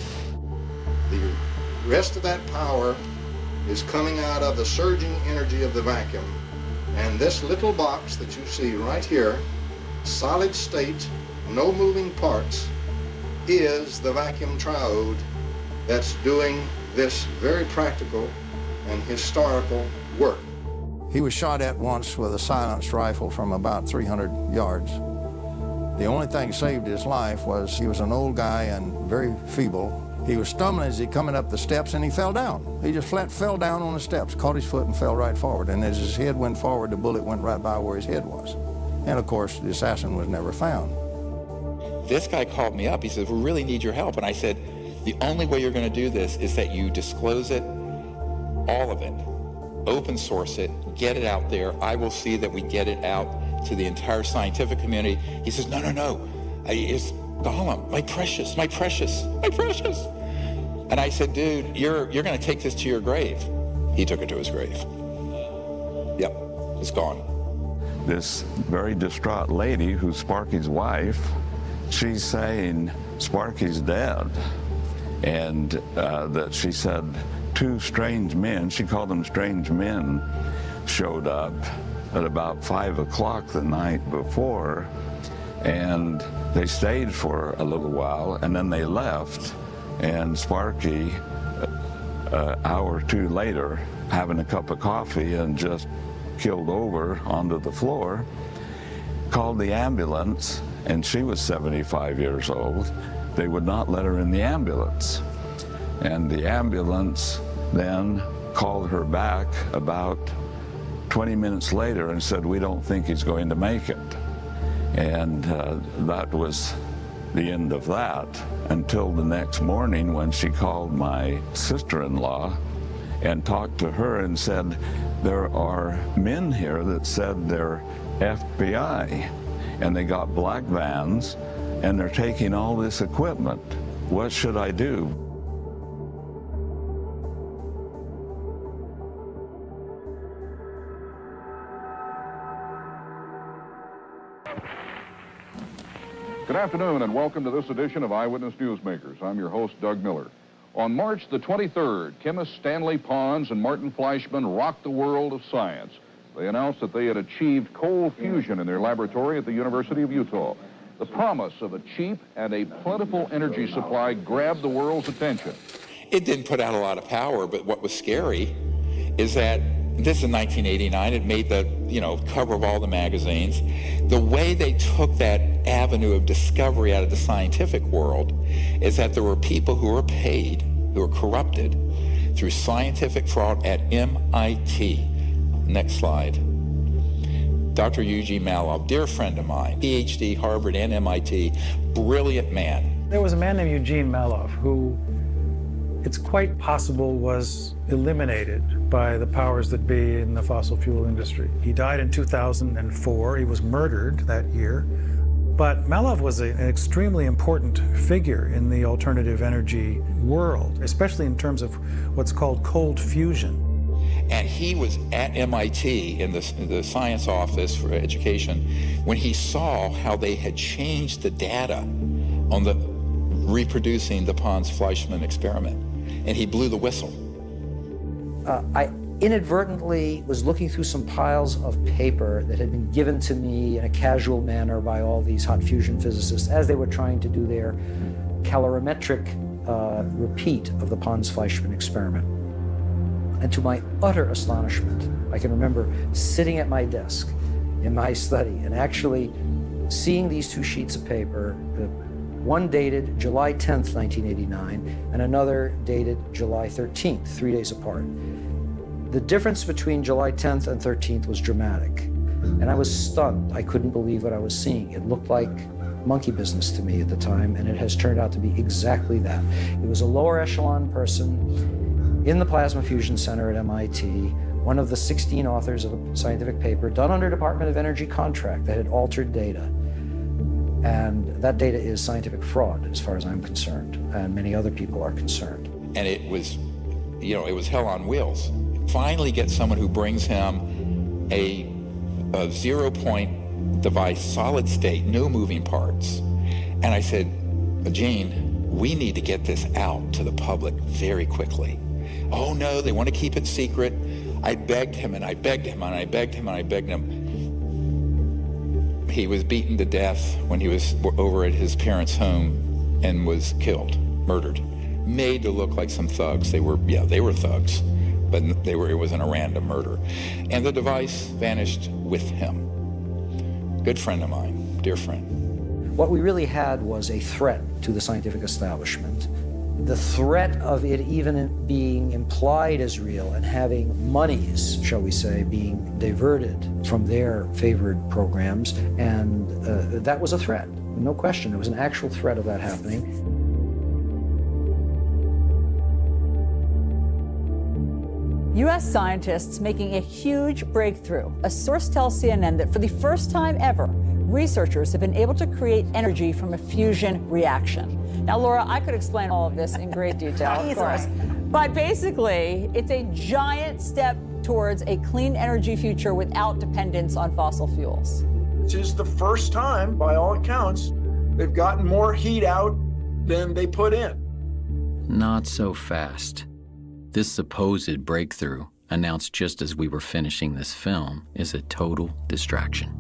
The rest of that power is coming out of the surging energy of the vacuum. And this little box that you see right here, solid state, no moving parts, is the vacuum triode that's doing this very practical and historical work. He was shot at once with a silenced rifle from about 300 yards. The only thing that saved his life was he was an old guy and very feeble. He was stumbling as he coming up the steps and he fell down. He just flat fell down on the steps, caught his foot and fell right forward. And as his head went forward, the bullet went right by where his head was. And of course, the assassin was never found. This guy called me up. He said, we really need your help. And I said, the only way you're going to do this is that you disclose it, all of it, open source it, get it out there. I will see that we get it out to the entire scientific community. He says, no, no, no. It's Gollum, my precious, my precious, my precious. And I said, dude, you're going to take this to your grave. He took it to his grave. Yep, it's gone. This very distraught lady, who's Sparky's wife, she's saying Sparky's dead. And that she said 2 strange men, she called them strange men, showed up at about 5 o'clock the night before And they stayed for a little while, and then they left. And Sparky, an hour or two later, having a cup of coffee and just killed over onto the floor, called the ambulance, and she was 75 years old. They would not let her in the ambulance. And the ambulance then called her back about 20 minutes later and said, "We don't think he's going to make it." And that was the end of that until the next morning when she called my sister-in-law and talked to her and said, "There are men here that said they're FBI, and they got black vans, and they're taking all this equipment. What should I do?" Good afternoon and welcome to this edition of Eyewitness Newsmakers. I'm your host, Doug Miller. On March the 23rd, chemists Stanley Pons and Martin Fleischmann rocked the world of science. They announced that they had achieved cold fusion in their laboratory at the University of Utah. The promise of a cheap and a plentiful energy supply grabbed the world's attention. It didn't put out a lot of power, but what was scary is that this is 1989. It made the, cover of all the magazines. The way they took that avenue of discovery out of the scientific world is that there were people who were paid, who were corrupted through scientific fraud at MIT. Next slide. Dr. Eugene Mallov, dear friend of mine, PhD, Harvard and MIT, brilliant man. There was a man named Eugene Mallov who it's quite possible was eliminated by the powers that be in the fossil fuel industry. He died in 2004. He was murdered that year. But Mallov was an extremely important figure in the alternative energy world, especially in terms of what's called cold fusion. And he was at MIT in the science office for education when he saw how they had changed the data on the reproducing the Pons-Fleischmann experiment. And he blew the whistle. I inadvertently was looking through some piles of paper that had been given to me in a casual manner by all these hot fusion physicists as they were trying to do their calorimetric repeat of the Pons-Fleischmann experiment. And to my utter astonishment, I can remember sitting at my desk in my study and actually seeing these two sheets of paper, one dated July 10th, 1989, and another dated July 13th, 3 days apart. The difference between July 10th and 13th was dramatic, and I was stunned. I couldn't believe what I was seeing. It looked like monkey business to me at the time, and it has turned out to be exactly that. It was a lower echelon person in the Plasma Fusion Center at MIT, one of the 16 authors of a scientific paper done under Department of Energy contract that had altered data. And that data is scientific fraud, as far as I'm concerned, and many other people are concerned. And it was, it was hell on wheels. Finally get someone who brings him a 0-point device, solid state, no moving parts. And I said, Gene, we need to get this out to the public very quickly. Oh no, they want to keep it secret. I begged him and I begged him and I begged him and I begged him. He was beaten to death when he was over at his parents' home and was killed, murdered, made to look like some thugs. They were thugs, but it wasn't a random murder. And the device vanished with him. Good friend of mine, dear friend. What we really had was a threat to the scientific establishment. The threat of it even being implied as real and having monies, shall we say, being diverted from their favored programs, and that was a threat, no question. There was an actual threat of that happening. U.S. scientists making a huge breakthrough. A source tells CNN that for the first time ever, researchers have been able to create energy from a fusion reaction. Now, Laura, I could explain all of this in great detail, of course. But basically, it's a giant step towards a clean energy future without dependence on fossil fuels. This is the first time, by all accounts, they've gotten more heat out than they put in. Not so fast. This supposed breakthrough, announced just as we were finishing this film, is a total distraction.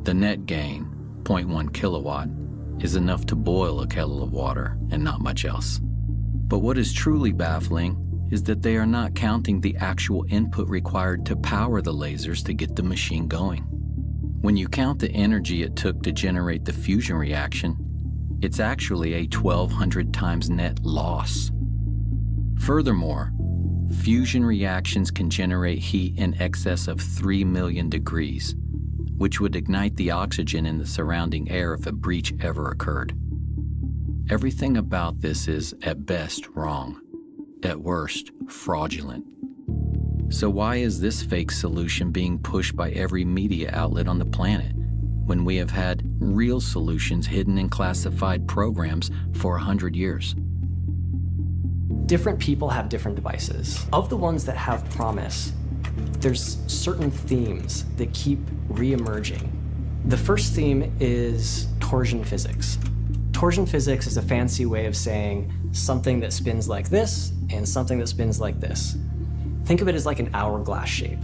The net gain, 6.1 kilowatt, is enough to boil a kettle of water and not much else. But what is truly baffling is that they are not counting the actual input required to power the lasers to get the machine going. When you count the energy it took to generate the fusion reaction, it's actually a 1,200 times net loss. Furthermore, fusion reactions can generate heat in excess of 3 million degrees, which would ignite the oxygen in the surrounding air if a breach ever occurred. Everything about this is, at best, wrong. At worst, fraudulent. So why is this fake solution being pushed by every media outlet on the planet, when we have had real solutions hidden in classified programs for 100 years? Different people have different devices. Of the ones that have promise, there's certain themes that keep re-emerging. The first theme is torsion physics. Torsion physics is a fancy way of saying something that spins like this and something that spins like this. Think of it as like an hourglass shape.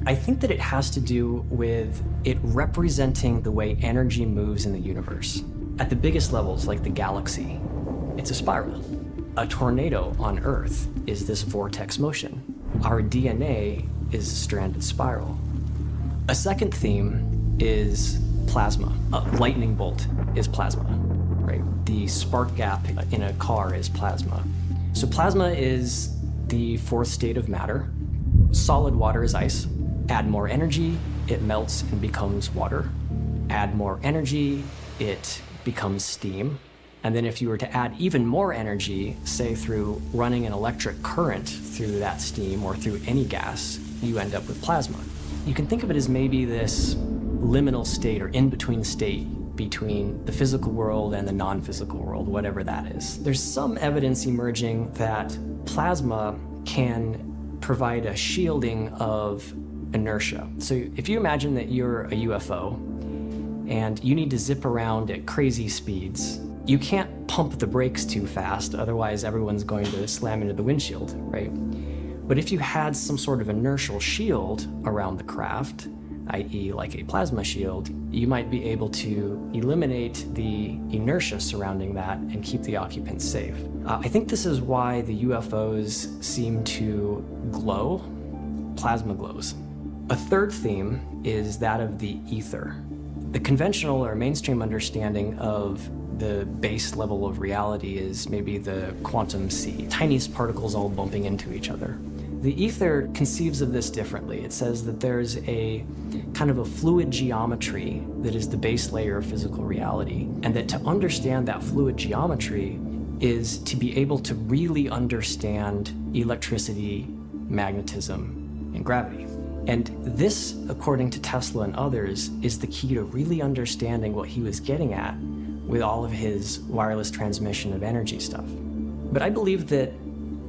I think that it has to do with it representing the way energy moves in the universe. At the biggest levels, like the galaxy, it's a spiral. A tornado on Earth is this vortex motion. Our DNA is a stranded spiral. A second theme is plasma. A lightning bolt is plasma, right? The spark gap in a car is plasma. So plasma is the fourth state of matter. Solid water is ice. Add more energy, it melts and becomes water. Add more energy, it becomes steam. And then if you were to add even more energy, say through running an electric current through that steam or through any gas, you end up with plasma. You can think of it as maybe this liminal state or in-between state between the physical world and the non-physical world, whatever that is. There's some evidence emerging that plasma can provide a shielding of inertia. So if you imagine that you're a UFO and you need to zip around at crazy speeds, you can't pump the brakes too fast, otherwise everyone's going to slam into the windshield, right? But if you had some sort of inertial shield around the craft, i.e. like a plasma shield, you might be able to eliminate the inertia surrounding that and keep the occupants safe. I think this is why the UFOs seem to glow. Plasma glows. A third theme is that of the ether. The conventional or mainstream understanding of the base level of reality is maybe the quantum sea, tiniest particles all bumping into each other. The ether conceives of this differently. It says that there's a kind of a fluid geometry that is the base layer of physical reality, and that to understand that fluid geometry is to be able to really understand electricity, magnetism, and gravity. And this, according to Tesla and others, is the key to really understanding what he was getting at with all of his wireless transmission of energy stuff. But I believe that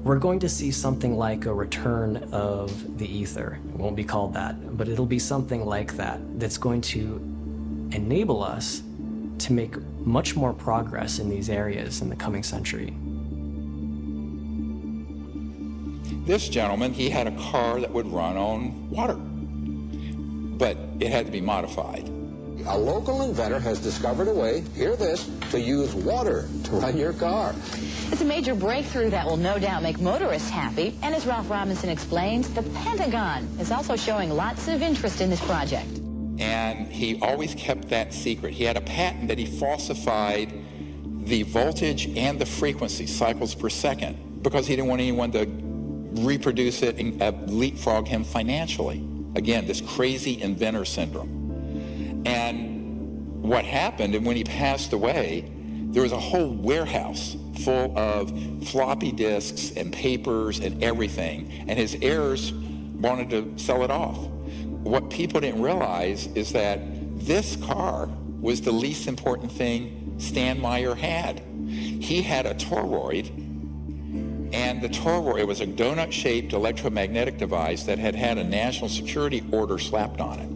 we're going to see something like a return of the ether. It won't be called that, but it'll be something like that that's going to enable us to make much more progress in these areas in the coming century. This gentleman, he had a car that would run on water, but it had to be modified. A local inventor has discovered a way, hear this, to use water to run your car. It's a major breakthrough that will no doubt make motorists happy. And as Ralph Robinson explains, the Pentagon is also showing lots of interest in this project. And he always kept that secret. He had a patent that he falsified the voltage and the frequency, cycles per second, because he didn't want anyone to reproduce it and leapfrog him financially. Again, this crazy inventor syndrome. And what happened, and when he passed away, there was a whole warehouse full of floppy disks and papers and everything, and his heirs wanted to sell it off. What people didn't realize is that this car was the least important thing Stan Meyer had. He had a toroid, and the toroid was a donut-shaped electromagnetic device that had had a national security order slapped on it.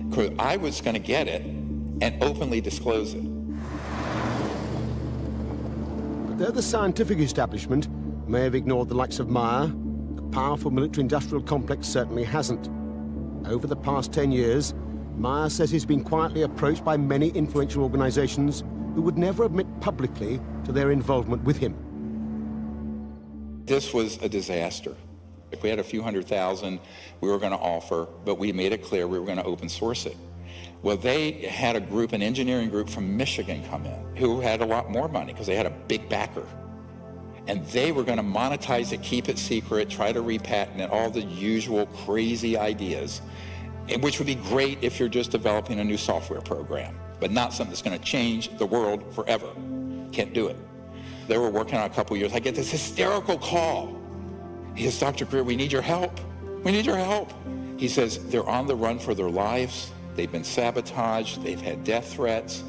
Because I was going to get it and openly disclose it. But though the scientific establishment may have ignored the likes of Meyer, the powerful military-industrial complex certainly hasn't. Over the past 10 years, Meyer says he's been quietly approached by many influential organizations who would never admit publicly to their involvement with him. This was a disaster. If we had a few $100,000 we were going to offer, but we made it clear we were going to open source it. Well, they had a group, an engineering group from Michigan come in, who had a lot more money because they had a big backer. And they were going to monetize it, keep it secret, try to repatent it, all the usual crazy ideas, which would be great if you're just developing a new software program, but not something that's going to change the world forever. Can't do it. They were working on a couple years. I get this hysterical call. He says, Dr. Greer, we need your help. We need your help. He says, they're on the run for their lives. They've been sabotaged. They've had death threats.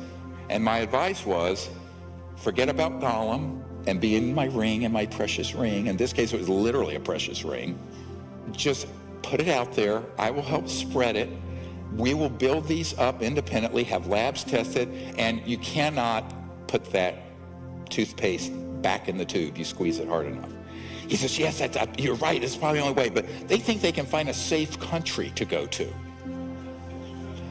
And my advice was, forget about Gollum and be in my ring and my precious ring. In this case, it was literally a precious ring. Just put it out there. I will help spread it. We will build these up independently, have labs tested, and you cannot put that toothpaste back in the tube. You squeeze it hard enough. He says, yes, you're right. It's probably the only way. But they think they can find a safe country to go to.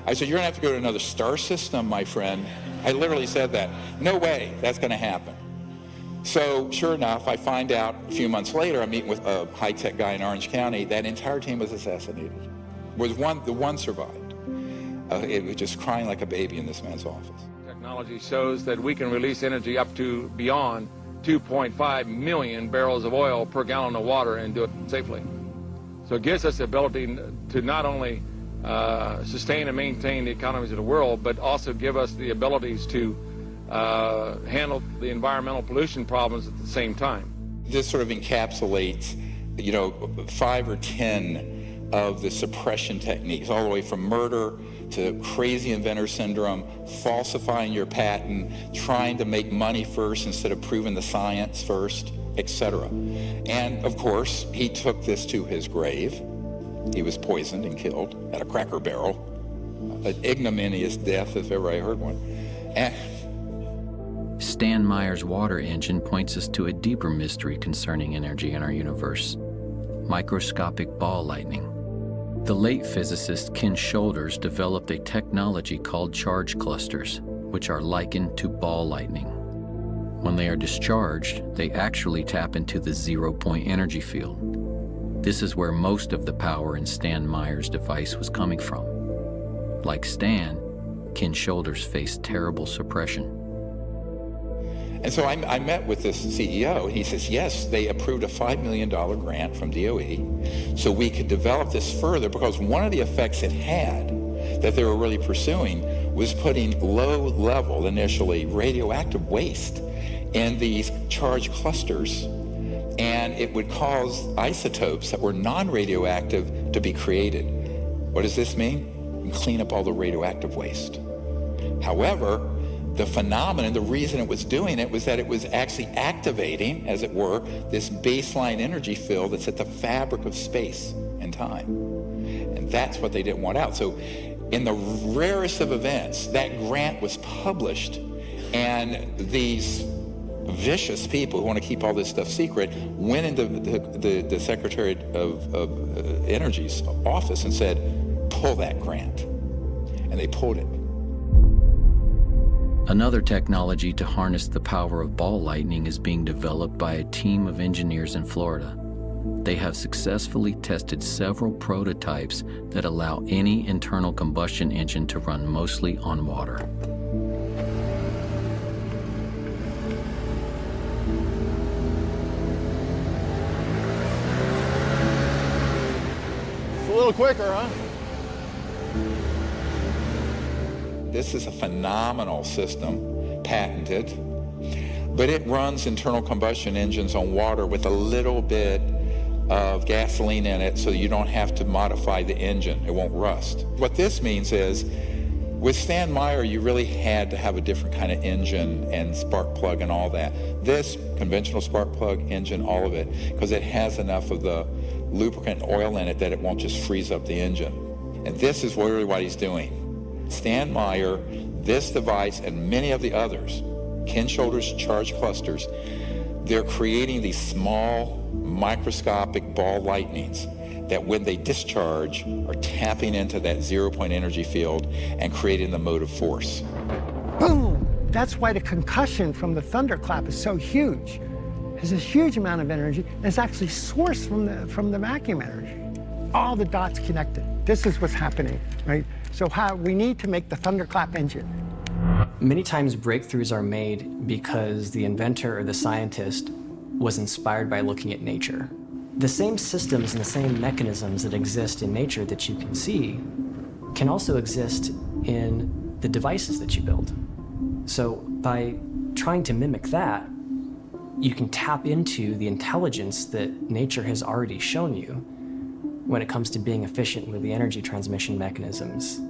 I said, you're going to have to go to another star system, my friend. I literally said that. No way that's going to happen. So sure enough, I find out a few months later, I'm meeting with a high-tech guy in Orange County. That entire team was assassinated. The one survived. It was just crying like a baby in this man's office. Technology shows that we can release energy up to beyond 2.5 million barrels of oil per gallon of water and do it safely. So it gives us the ability to not only sustain and maintain the economies of the world, but also give us the abilities to handle the environmental pollution problems at the same time. This sort of encapsulates, 5 or 10 of the suppression techniques, all the way from murder to crazy inventor syndrome, falsifying your patent, trying to make money first instead of proving the science first, etc. And of course, he took this to his grave. He was poisoned and killed at a Cracker Barrel, an ignominious death if ever I heard one. Stan Meyer's water engine points us to a deeper mystery concerning energy in our universe: microscopic ball lightning. The late physicist Ken Shoulders developed a technology called charge clusters, which are likened to ball lightning. When they are discharged, they actually tap into the zero-point energy field. This is where most of the power in Stan Meyer's device was coming from. Like Stan, Ken Shoulders faced terrible suppression. And so I met with this CEO, and he says, yes, they approved a $5 million grant from DOE so we could develop this further, because one of the effects it had that they were really pursuing was putting low-level, initially, radioactive waste in these charge clusters, and it would cause isotopes that were non-radioactive to be created. What does this mean? You can clean up all the radioactive waste. However, the phenomenon, the reason it was doing it, was that it was actually activating, as it were, this baseline energy field that's at the fabric of space and time. And that's what they didn't want out. So in the rarest of events, that grant was published, and these vicious people who want to keep all this stuff secret went into the Secretary of Energy's office and said, pull that grant. And they pulled it. Another technology to harness the power of ball lightning is being developed by a team of engineers in Florida. They have successfully tested several prototypes that allow any internal combustion engine to run mostly on water. It's a little quicker, huh? This is a phenomenal system, patented, but it runs internal combustion engines on water with a little bit of gasoline in it so you don't have to modify the engine. It won't rust. What this means is, with Stan Meyer, you really had to have a different kind of engine and spark plug and all that. This conventional spark plug engine, all of it, because it has enough of the lubricant and oil in it that it won't just freeze up the engine. And this is really what he's doing. Stan Meyer, this device, and many of the others, Ken Shoulders charge clusters, they're creating these small microscopic ball lightnings that when they discharge are tapping into that 0-point energy field and creating the motive force. Boom! That's why the concussion from the thunderclap is so huge. There's this huge amount of energy, and it's actually sourced from the vacuum energy. All the dots connected. This is what's happening, right? So we need to make the thunderclap engine. Many times breakthroughs are made because the inventor or the scientist was inspired by looking at nature. The same systems and the same mechanisms that exist in nature that you can see can also exist in the devices that you build. So by trying to mimic that, you can tap into the intelligence that nature has already shown you when it comes to being efficient with the energy transmission mechanisms.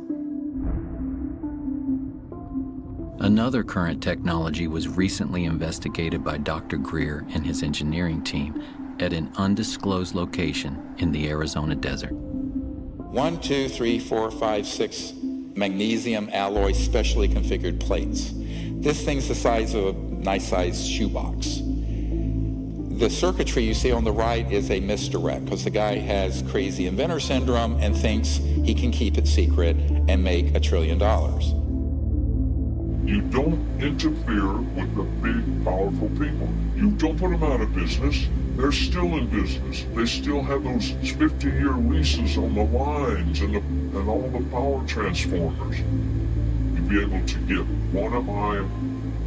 Another current technology was recently investigated by Dr. Greer and his engineering team at an undisclosed location in the Arizona desert. 1, 2, 3, 4, 5, 6 magnesium alloy specially configured plates. This thing's the size of a nice-sized shoebox. The circuitry you see on the right is a misdirect because the guy has crazy inventor syndrome and thinks he can keep it secret and make $1 trillion. You don't interfere with the big, powerful people. You don't put them out of business. They're still in business. They still have those 50-year leases on the lines and all the power transformers. You'd be able to get one of my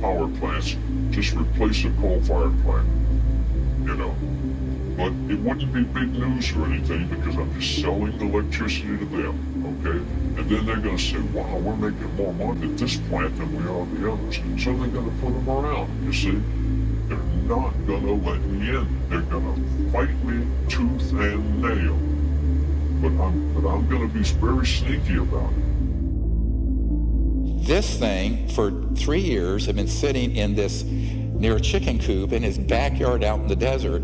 power plants, just replace a coal-fired plant, you know. But it wouldn't be big news or anything because I'm just selling the electricity to them, okay? And then they're going to say, wow, we're making more money at this plant than we are the others. So they're going to put them around, you see? They're not going to let me in. They're going to fight me tooth and nail. But I'm going to be very sneaky about it. This thing, for 3 years, had been sitting in this, near a chicken coop in his backyard out in the desert,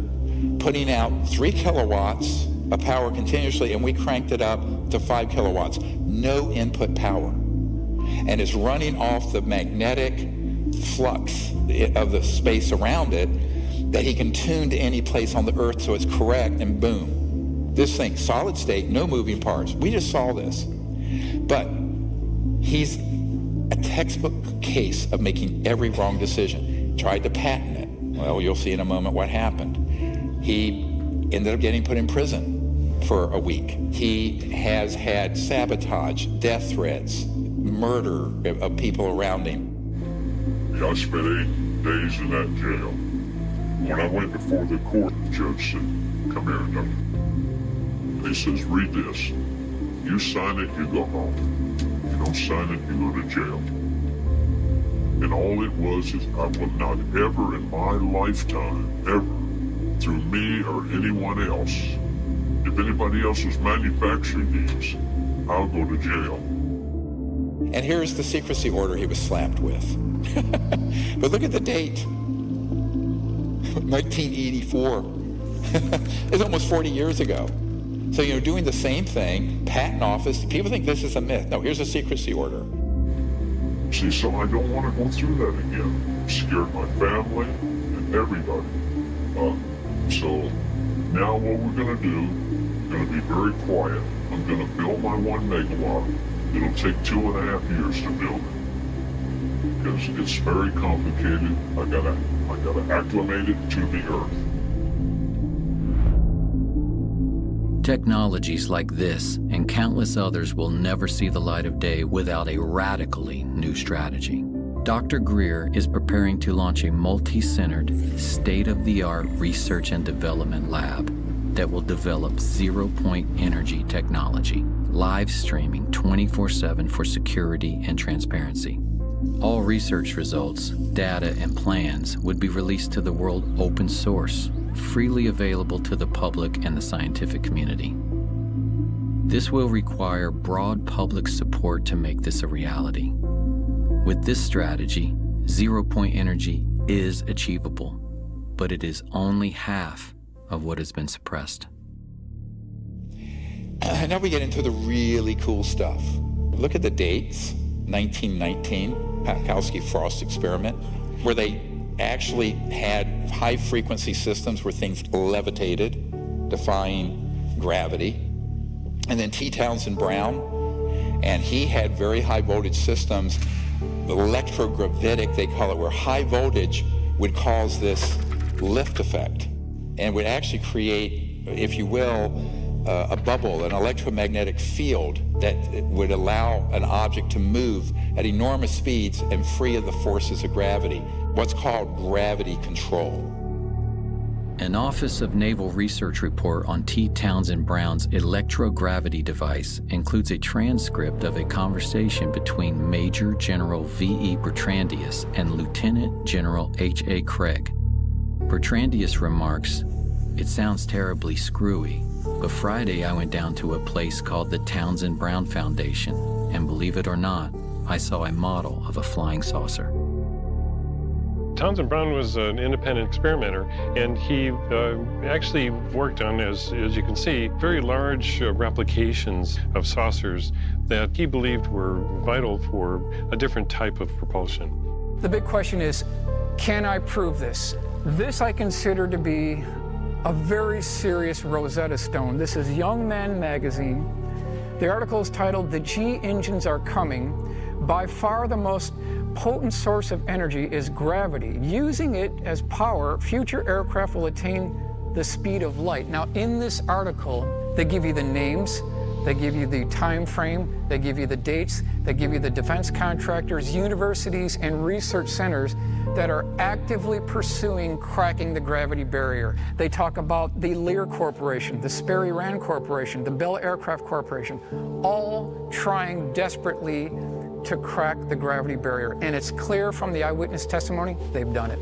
putting out 3 kilowatts of power continuously, and we cranked it up to 5 kilowatts. No input power. And it's running off the magnetic flux of the space around it that he can tune to any place on the earth so it's correct, and boom. This thing, solid state, no moving parts. We just saw this. But he's a textbook case of making every wrong decision. Tried to patent it. Well, you'll see in a moment what happened. He ended up getting put in prison for a week. He has had sabotage, death threats, murder of people around him. I spent 8 days in that jail. When I went before the court, the judge said, come here, Doug. And he says, read this. You sign it, you go home. You don't sign it, you go to jail. And all it was is I will not ever in my lifetime, ever, through me or anyone else, if anybody else has manufactured these, I'll go to jail. And here's the secrecy order he was slapped with. But look at the date. 1984. It's almost 40 years ago. So, you know, doing the same thing, patent office, people think this is a myth. No, here's a secrecy order. See, so I don't want to go through that again. I'm scared my family and everybody. So now what we're going to do, we're going to be very quiet. I'm going to build my 1 megawatt. It'll take 2.5 years to build it. Because it's very complicated. I gotta acclimate it to the earth. Technologies like this and countless others will never see the light of day without a radically new strategy. Dr. Greer is preparing to launch a multi-centered, state-of-the-art research and development lab that will develop zero-point energy technology, live streaming 24/7 for security and transparency. All research results, data, and plans would be released to the world open source, freely available to the public and the scientific community. This will require broad public support to make this a reality. With this strategy, zero-point energy is achievable, but it is only half of what has been suppressed. Now we get into the really cool stuff. Look at the dates. 1919, Pakowski-Frost experiment, where they actually had high-frequency systems where things levitated, defying gravity. And then T. Townsend Brown, and he had very high voltage systems, electrogravitic they call it, where high voltage would cause this lift effect and would actually create, if you will, a bubble, an electromagnetic field that would allow an object to move at enormous speeds and free of the forces of gravity, what's called gravity control. An Office of Naval Research report on T. Townsend Brown's electrogravity device includes a transcript of a conversation between Major General V.E. Bertrandius and Lieutenant General H.A. Craig. Bertrandius remarks, "It sounds terribly screwy, but Friday I went down to a place called the Townsend Brown Foundation, and believe it or not, I saw a model of a flying saucer." Townsend Brown was an independent experimenter, and he actually worked on, as you can see, very large replications of saucers that he believed were vital for a different type of propulsion. The big question is, can I prove this? This I consider to be a very serious Rosetta Stone. This is Young Men magazine. The article is titled, "The G Engines Are Coming." By far the most potent source of energy is gravity. Using it as power, future aircraft will attain the speed of light. Now, in this article, they give you the names, they give you the time frame, they give you the dates, they give you the defense contractors, universities, and research centers that are actively pursuing cracking the gravity barrier. They talk about the Lear Corporation, the Sperry Rand Corporation, the Bell Aircraft Corporation, all trying desperately to crack the gravity barrier. And it's clear from the eyewitness testimony, they've done it.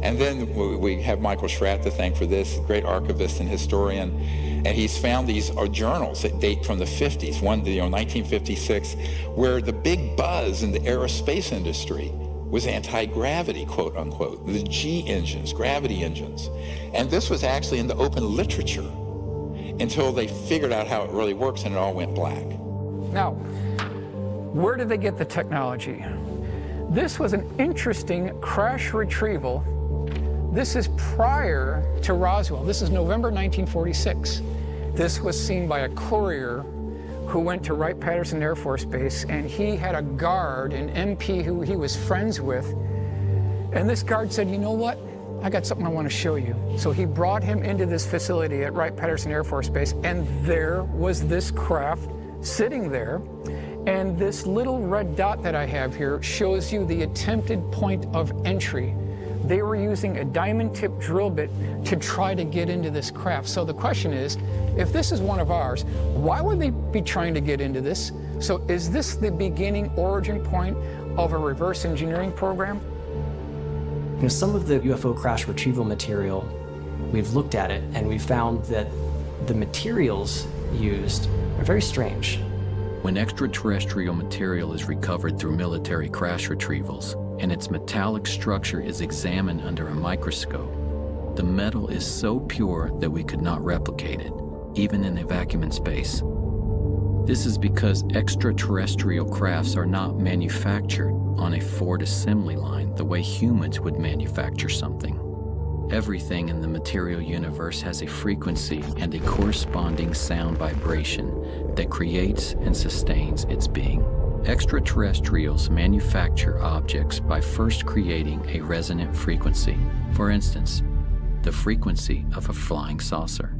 And then we have Michael Schratt to thank for this, great archivist and historian. And he's found these journals that date from the 50s, one, 1956, where the big buzz in the aerospace industry was anti-gravity, quote unquote, the G engines, gravity engines. And this was actually in the open literature until they figured out how it really works and it all went black. Now, where did they get the technology? This was an interesting crash retrieval. This is prior to Roswell. This is November 1946. This was seen by a courier who went to Wright-Patterson Air Force Base, and he had a guard, an MP who he was friends with. And this guard said, "You know what? I got something I want to show you." So he brought him into this facility at Wright-Patterson Air Force Base, and there was this craft sitting there. And this little red dot that I have here shows you the attempted point of entry. They were using a diamond-tipped drill bit to try to get into this craft. So the question is, if this is one of ours, why would they be trying to get into this? So is this the beginning origin point of a reverse engineering program? You know, some of the UFO crash retrieval material, we've looked at it and we found that the materials used are very strange. When extraterrestrial material is recovered through military crash retrievals and its metallic structure is examined under a microscope, the metal is so pure that we could not replicate it, even in a vacuum in space. This is because extraterrestrial crafts are not manufactured on a Ford assembly line the way humans would manufacture something. Everything in the material universe has a frequency and a corresponding sound vibration that creates and sustains its being. Extraterrestrials manufacture objects by first creating a resonant frequency. For instance, the frequency of a flying saucer.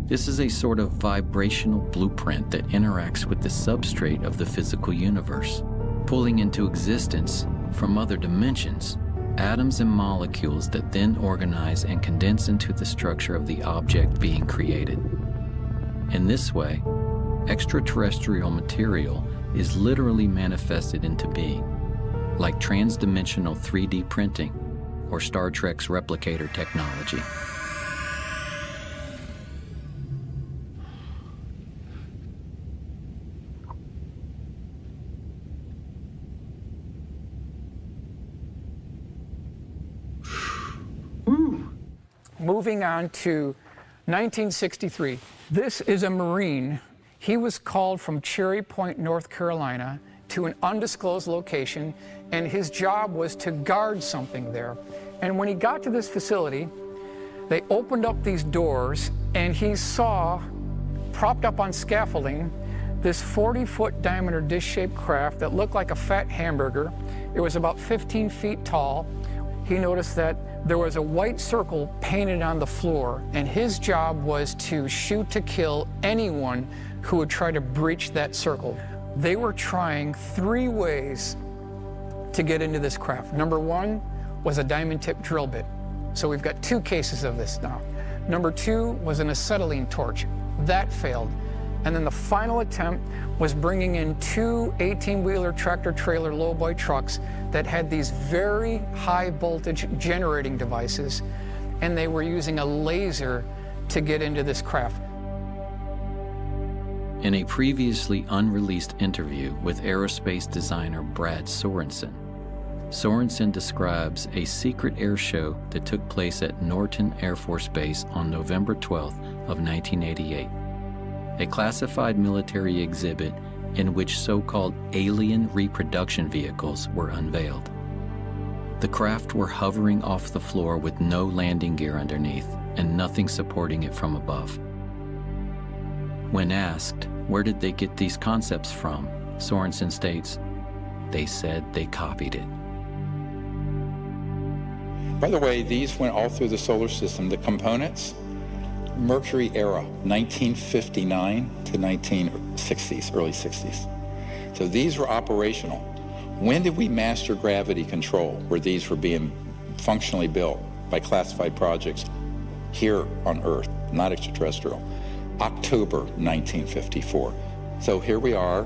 This is a sort of vibrational blueprint that interacts with the substrate of the physical universe, pulling into existence from other dimensions atoms and molecules that then organize and condense into the structure of the object being created. In this way, extraterrestrial material is literally manifested into being, like transdimensional 3D printing or Star Trek's replicator technology. Moving on to 1963. This is a Marine. He was called from Cherry Point, North Carolina, to an undisclosed location, and his job was to guard something there. And when he got to this facility, they opened up these doors, and he saw propped up on scaffolding this 40-foot diameter dish-shaped craft that looked like a fat hamburger. It was about 15 feet tall. He noticed that there was a white circle painted on the floor, and his job was to shoot to kill anyone who would try to breach that circle. They were trying 3 ways to get into this craft. Number 1 was a diamond tip drill bit. So we've got 2 cases of this now. Number 2 was an acetylene torch. That failed. And then the final attempt was bringing in 2 18-wheeler tractor-trailer lowboy trucks that had these very high-voltage generating devices, and they were using a laser to get into this craft. In a previously unreleased interview with aerospace designer Brad Sorensen, Sorensen describes a secret air show that took place at Norton Air Force Base on November 12th of 1988, a classified military exhibit in which so-called alien reproduction vehicles were unveiled. The craft were hovering off the floor with no landing gear underneath and nothing supporting it from above. When asked, where did they get these concepts from, Sorensen states, they said they copied it. By the way, these went all through the solar system. The components, Mercury era, 1959 to 1960s, early 60s. So these were operational. When did we master gravity control, where these were being functionally built by classified projects here on Earth, not extraterrestrial? October 1954. So here we are,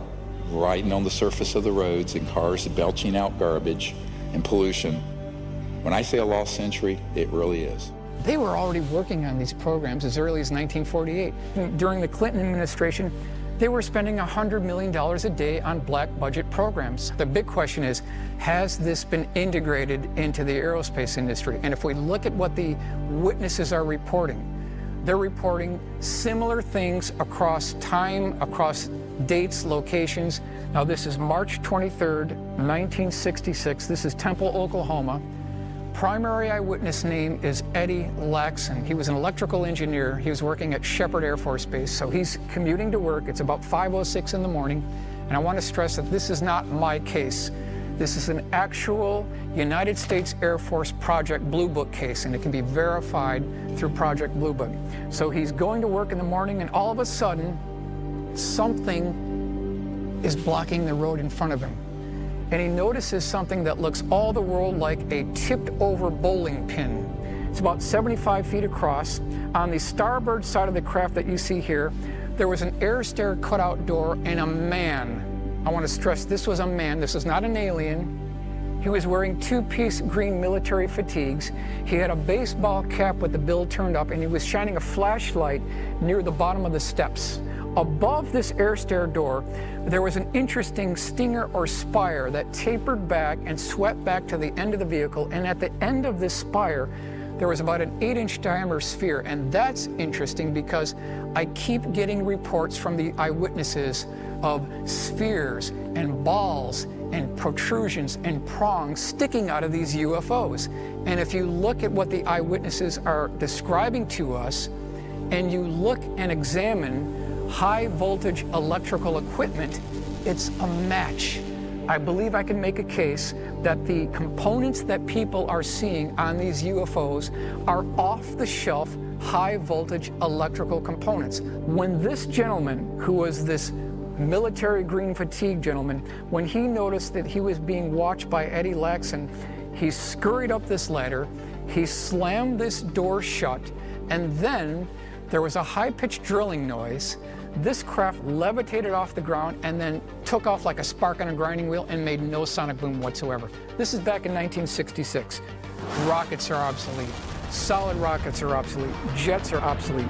riding on the surface of the roads in cars belching out garbage and pollution. When I say a lost century, it really is. They were already working on these programs as early as 1948. During the Clinton administration, they were spending $100 million a day on black budget programs. The big question is, has this been integrated into the aerospace industry? And if we look at what the witnesses are reporting, they're reporting similar things across time, across dates, locations. Now this is March 23rd, 1966. This is Temple, Oklahoma. Primary eyewitness name is Eddie Laxon. He was an electrical engineer. He was working at Shepherd Air Force Base, so he's commuting to work. It's about 5:06 in the morning, and I want to stress that this is not my case. This is an actual United States Air Force Project Blue Book case, and it can be verified through Project Blue Book. So he's going to work in the morning, and all of a sudden, something is blocking the road in front of him. And he notices something that looks all the world like a tipped-over bowling pin. It's about 75 feet across. On the starboard side of the craft that you see here, there was an air stair cutout door and a man. I want to stress this was a man. This is not an alien. He was wearing 2-piece green military fatigues. He had a baseball cap with the bill turned up, and he was shining a flashlight near the bottom of the steps. Above this air stair door, there was an interesting stinger or spire that tapered back and swept back to the end of the vehicle, and at the end of this spire, there was about an 8-inch diameter sphere. And that's interesting because I keep getting reports from the eyewitnesses of spheres and balls and protrusions and prongs sticking out of these UFOs. And if you look at what the eyewitnesses are describing to us, and you look and examine high voltage electrical equipment, it's a match. I believe I can make a case that the components that people are seeing on these UFOs are off-the-shelf high voltage electrical components. When this gentleman, who was this military green fatigue gentleman, when he noticed that he was being watched by Eddie Laxon, he scurried up this ladder, he slammed this door shut, and then there was a high-pitched drilling noise. This craft levitated off the ground and then took off like a spark on a grinding wheel and made no sonic boom whatsoever. This is back in 1966. Rockets are obsolete. Solid rockets are obsolete. Jets are obsolete.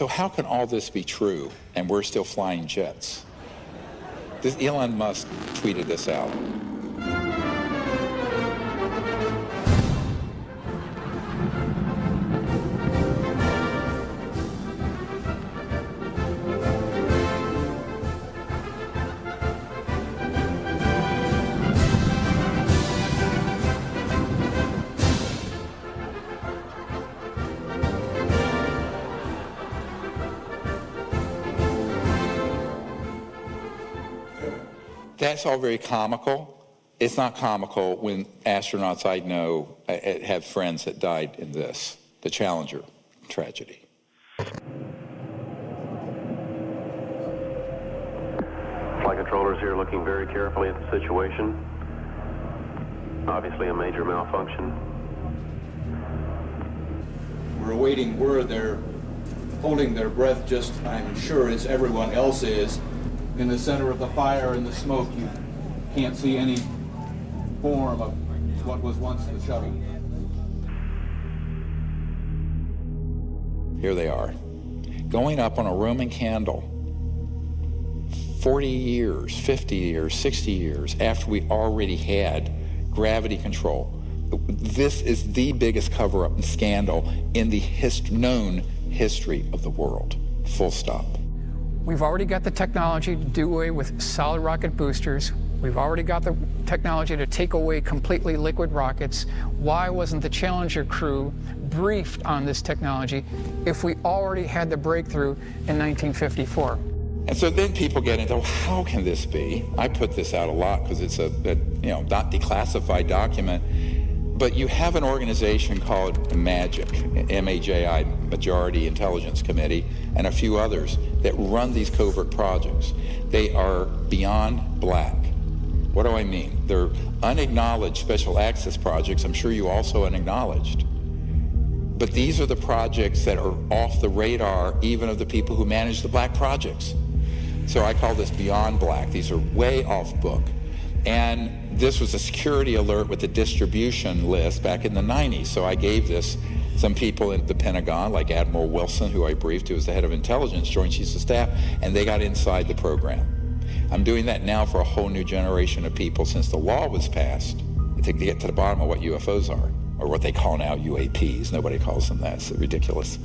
So how can all this be true and we're still flying jets? Elon Musk tweeted this out. That's all very comical. It's not comical when astronauts I know have friends that died in this, the Challenger tragedy. Flight controllers here looking very carefully at the situation. Obviously a major malfunction. We're awaiting word. They're holding their breath just, I'm sure, as everyone else is. In the center of the fire and the smoke, you can't see any form of what was once the shuttle. Here they are, going up on a Roman candle 40 years, 50 years, 60 years after we already had gravity control. This is the biggest cover-up and scandal in the known history of the world, full stop. We've already got the technology to do away with solid rocket boosters. We've already got the technology to take away completely liquid rockets. Why wasn't the Challenger crew briefed on this technology if we already had the breakthrough in 1954? And so then people get into, well, how can this be? I put this out a lot because it's a not declassified document. But you have an organization called MAGIC, M-A-J-I, Majority Intelligence Committee, and a few others that run these covert projects. They are beyond black. What do I mean? They're unacknowledged special access projects. I'm sure you also unacknowledged. But these are the projects that are off the radar even of the people who manage the black projects. So I call this beyond black. These are way off book. And this was a security alert with the distribution list back in the 90s. So I gave this some people in the Pentagon, like Admiral Wilson, who I briefed, who was the head of intelligence, Joint Chiefs of Staff, and they got inside the program. I'm doing that now for a whole new generation of people since the law was passed to get to the bottom of what UFOs are, or what they call now UAPs. Nobody calls them that. It's ridiculous.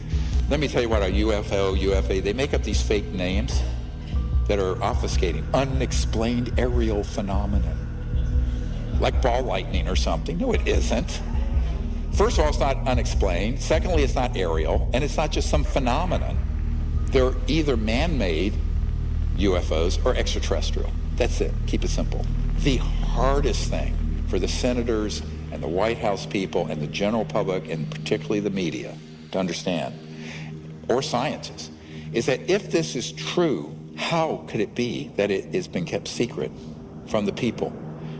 Let me tell you what a UFO, UFA, they make up these fake names that are obfuscating, unexplained aerial phenomenon, like ball lightning or something. No, it isn't. First of all, it's not unexplained. Secondly, it's not aerial, and it's not just some phenomenon. They're either man-made UFOs or extraterrestrial. That's it. Keep it simple. The hardest thing for the senators and the White House people and the general public, and particularly the media, to understand, or scientists, is that if this is true, how could it be that it has been kept secret from the people?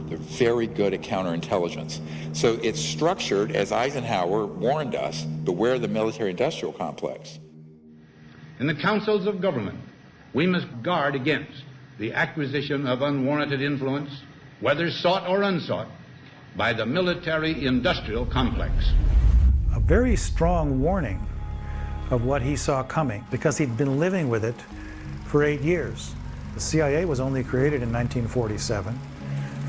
They're very good at counterintelligence. So it's structured, as Eisenhower warned us, beware the military-industrial complex. In the councils of government, we must guard against the acquisition of unwarranted influence, whether sought or unsought, by the military-industrial complex. A very strong warning of what he saw coming, because he'd been living with it for 8 years. The CIA was only created in 1947,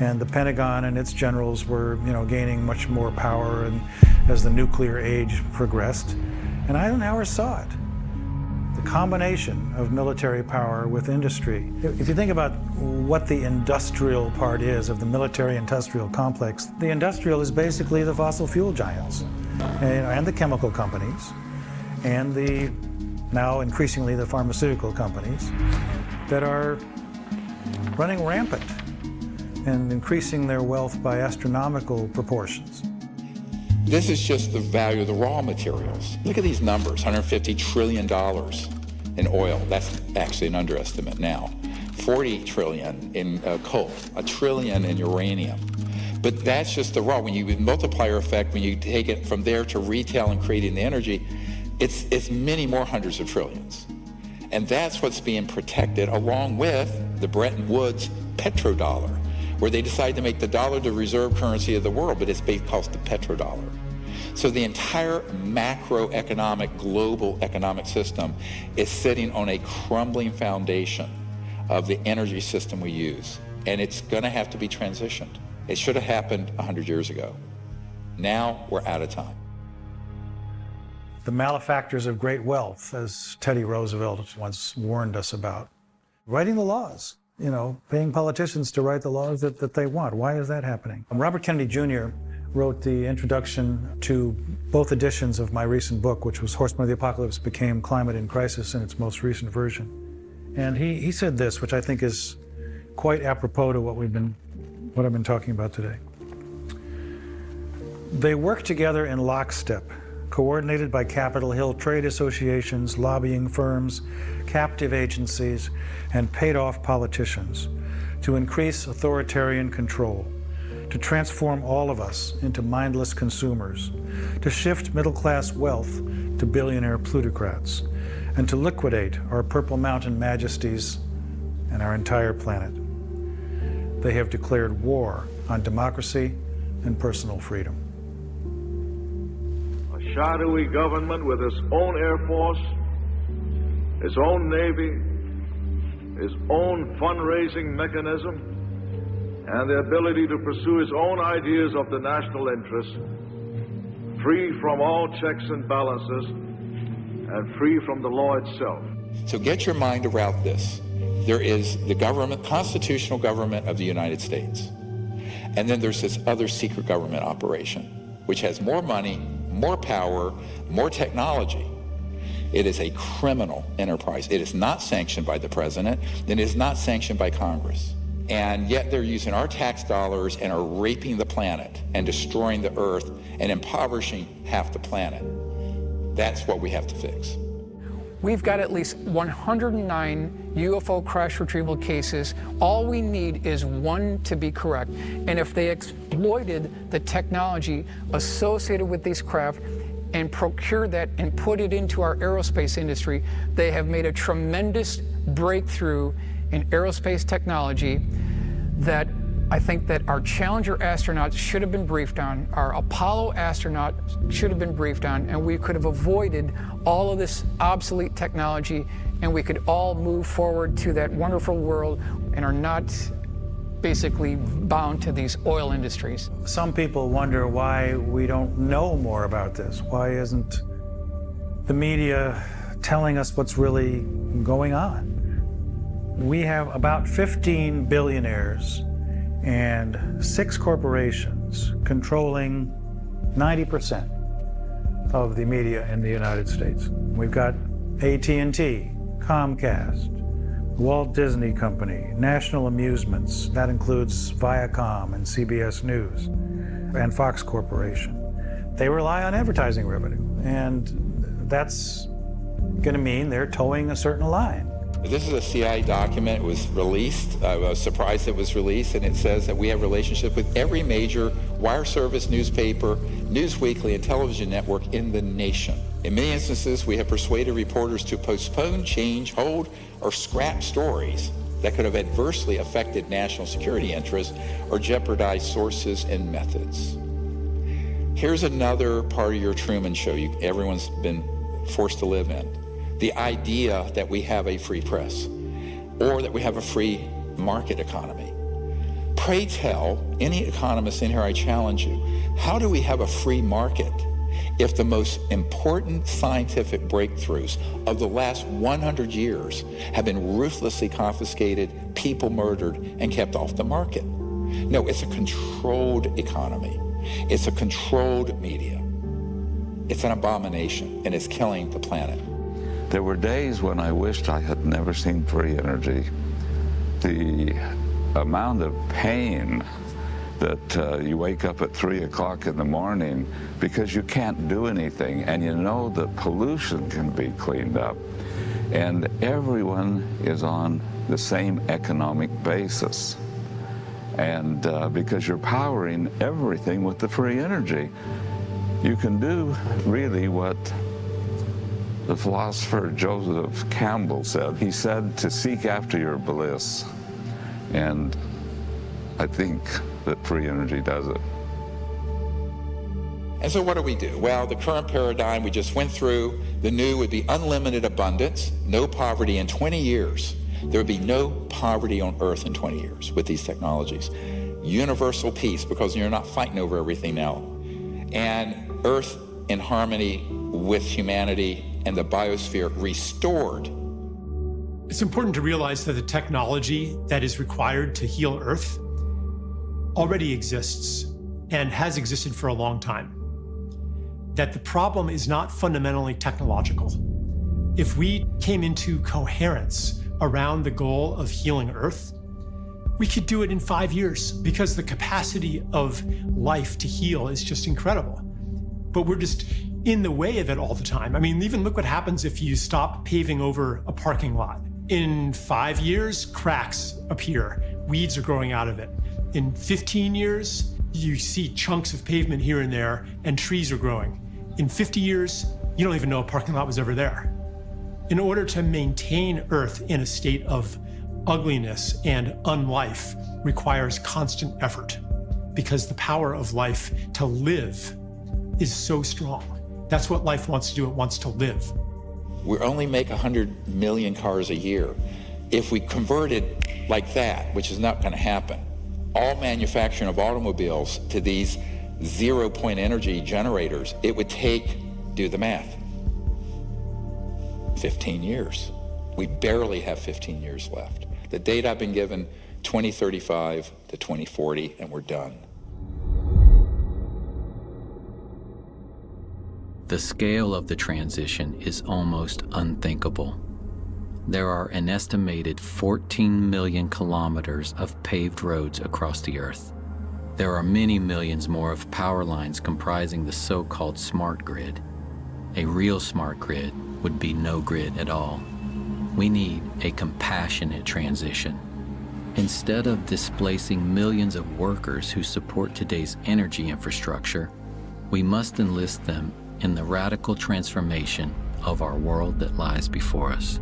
and the Pentagon and its generals were, gaining much more power and as the nuclear age progressed. And Eisenhower saw it. The combination of military power with industry. If you think about what the industrial part is of the military-industrial complex, the industrial is basically the fossil fuel giants and the chemical companies and the now increasingly the pharmaceutical companies that are running rampant and increasing their wealth by astronomical proportions. This is just the value of the raw materials. Look at these numbers, $150 trillion in oil. That's actually an underestimate now. 40 trillion in coal, $1 trillion in uranium. But that's just the raw. When you multiplier effect, when you take it from there to retail and creating the energy, it's many more hundreds of trillions. And that's what's being protected along with the Bretton Woods petrodollar, where they decided to make the dollar the reserve currency of the world, but it's based called the petrodollar. So the entire macroeconomic, global economic system is sitting on a crumbling foundation of the energy system we use. And it's going to have to be transitioned. It should have happened 100 years ago. Now we're out of time. The malefactors of great wealth, as Teddy Roosevelt once warned us about. Writing the laws, you know, paying politicians to write the laws that they want. Why is that happening? Robert Kennedy Jr. wrote the introduction to both editions of my recent book, which was Horsemen of the Apocalypse Became Climate in Crisis in its most recent version. And he said this, which I think is quite apropos to what I've been talking about today. They work together in lockstep, coordinated by Capitol Hill trade associations, lobbying firms, captive agencies, and paid-off politicians to increase authoritarian control, to transform all of us into mindless consumers, to shift middle-class wealth to billionaire plutocrats, and to liquidate our Purple Mountain majesties and our entire planet. They have declared war on democracy and personal freedom. A shadowy government with its own Air Force, its own Navy, its own fundraising mechanism, and the ability to pursue its own ideas of the national interest, free from all checks and balances, and free from the law itself. So get your mind around this. There is the government, constitutional government of the United States. And then there's this other secret government operation, which has more money, more power, more technology. It is a criminal enterprise. It is not sanctioned by the president, and it is not sanctioned by Congress. And yet they're using our tax dollars and are raping the planet and destroying the earth and impoverishing half the planet. That's what we have to fix. We've got at least 109 UFO crash retrieval cases. All we need is one to be correct. And if they exploited the technology associated with these craft and procured that and put it into our aerospace industry, they have made a tremendous breakthrough in aerospace technology that I think that our Challenger astronauts should have been briefed on, our Apollo astronauts should have been briefed on, and we could have avoided all of this obsolete technology, and we could all move forward to that wonderful world and are not basically bound to these oil industries. Some people wonder why we don't know more about this. Why isn't the media telling us what's really going on? We have about 15 billionaires and 6 corporations controlling 90% of the media in the United States. We've got AT&T, Comcast, Walt Disney Company, National Amusements, that includes Viacom and CBS News, and Fox Corporation. They rely on advertising revenue, and that's going to mean they're towing a certain line. This is a CIA document. It was released. I was surprised it was released, and it says that we have relationships with every major wire service, newspaper, news weekly, and television network in the nation. In many instances, we have persuaded reporters to postpone, change, hold, or scrap stories that could have adversely affected national security interests or jeopardized sources and methods. Here's another part of your Truman Show everyone's been forced to live in. The idea that we have a free press or that we have a free market economy. Pray tell any economist in here, I challenge you, how do we have a free market if the most important scientific breakthroughs of the last 100 years have been ruthlessly confiscated, people murdered, and kept off the market? No, it's a controlled economy. It's a controlled media. It's an abomination, and it's killing the planet. There were days when I wished I had never seen free energy. The amount of pain that you wake up at 3 o'clock in the morning because you can't do anything, and you know that pollution can be cleaned up, and everyone is on the same economic basis. And because you're powering everything with the free energy, you can do really what the philosopher Joseph Campbell said. He said to seek after your bliss. And I think that free energy does it. And so what do we do? Well, the current paradigm we just went through, the new would be unlimited abundance, no poverty in 20 years. There would be no poverty on Earth in 20 years with these technologies. Universal peace, because you're not fighting over everything now. And Earth in harmony with humanity and the biosphere restored. It's important to realize that the technology that is required to heal Earth already exists and has existed for a long time. That the problem is not fundamentally technological. If we came into coherence around the goal of healing Earth, we could do it in 5 years because the capacity of life to heal is just incredible. But we're just in the way of it all the time. I mean, even look what happens if you stop paving over a parking lot. In 5 years, cracks appear, weeds are growing out of it. In 15 years, you see chunks of pavement here and there, and trees are growing. In 50 years, you don't even know a parking lot was ever there. In order to maintain Earth in a state of ugliness and unlife requires constant effort because the power of life to live is so strong. That's what life wants to do, it wants to live. We only make 100 million cars a year. If we converted like that, which is not going to happen, all manufacturing of automobiles to these zero-point energy generators, it would take, do the math, 15 years. We barely have 15 years left. The date I've been given, 2035 to 2040, and we're done. The scale of the transition is almost unthinkable. There are an estimated 14 million kilometers of paved roads across the Earth. There are many millions more of power lines comprising the so-called smart grid. A real smart grid would be no grid at all. We need a compassionate transition. Instead of displacing millions of workers who support today's energy infrastructure, we must enlist them in the radical transformation of our world that lies before us.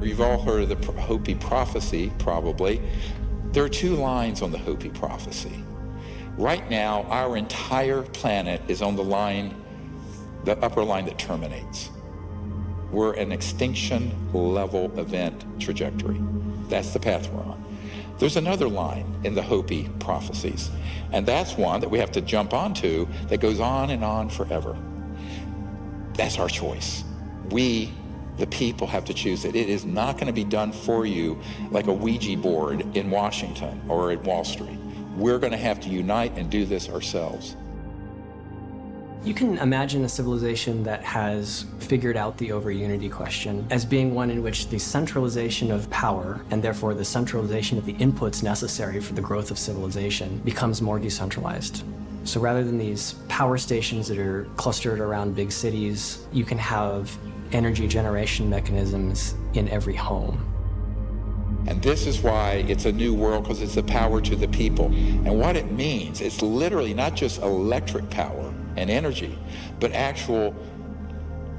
You've all heard of the Hopi prophecy, probably. There are two lines on the Hopi prophecy. Right now, our entire planet is on the line, the upper line that terminates. We're an extinction level event trajectory. That's the path we're on. There's another line in the Hopi prophecies, and that's one that we have to jump onto that goes on and on forever. That's our choice. We, the people, have to choose it. It is not going to be done for you like a Ouija board in Washington or at Wall Street. We're going to have to unite and do this ourselves. You can imagine a civilization that has figured out the over-unity question as being one in which the centralization of power, and therefore the centralization of the inputs necessary for the growth of civilization, becomes more decentralized. So rather than these power stations that are clustered around big cities, you can have energy generation mechanisms in every home. And this is why it's a new world, because it's the power to the people. And what it means, it's literally not just electric power and energy, but actual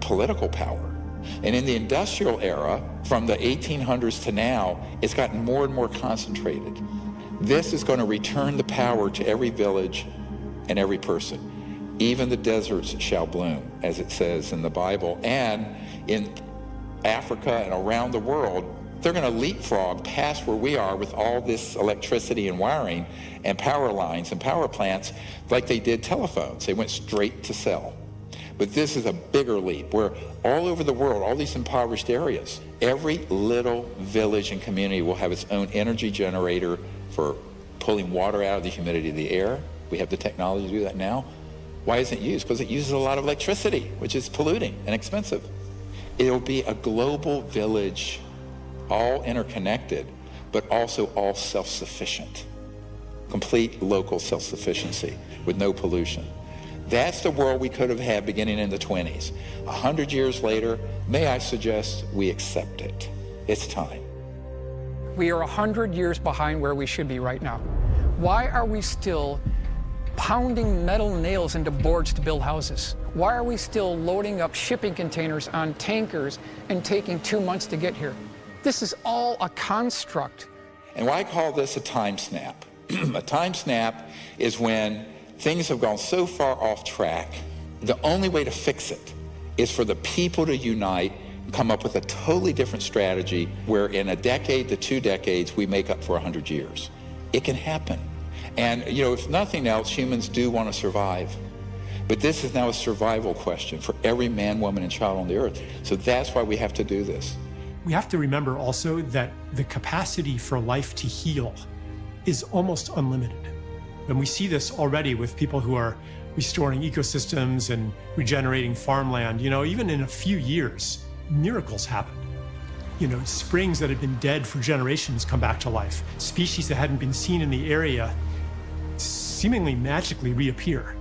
political power. And in the industrial era, from the 1800s to now, it's gotten more and more concentrated. This is going to return the power to every village and every person. Even the deserts shall bloom, as it says in the Bible. And in Africa and around the world, they're going to leapfrog past where we are with all this electricity and wiring and power lines and power plants like they did telephones. They went straight to cell. But this is a bigger leap where all over the world, all these impoverished areas, every little village and community will have its own energy generator for pulling water out of the humidity of the air. We have the technology to do that now. Why isn't it used? Because it uses a lot of electricity, which is polluting and expensive. It'll be a global village, all interconnected, but also all self-sufficient. Complete local self-sufficiency with no pollution. That's the world we could have had beginning in the 20s. 100 years later, may I suggest we accept it. It's time. We are 100 years behind where we should be right now. Why are we still pounding metal nails into boards to build houses? Why are we still loading up shipping containers on tankers and taking 2 months to get here? This is all a construct. And why I call this a time snap? A time snap is when things have gone so far off track. The only way to fix it is for the people to unite, come up with a totally different strategy where in a decade to 2 decades, we make up for 100 years. It can happen. And, you know, if nothing else, humans do want to survive. But this is now a survival question for every man, woman, and child on the earth. So that's why we have to do this. We have to remember also that the capacity for life to heal is almost unlimited. And we see this already with people who are restoring ecosystems and regenerating farmland. You know, even in a few years, miracles happen. You know, springs that had been dead for generations come back to life. Species that hadn't been seen in the area seemingly magically reappear.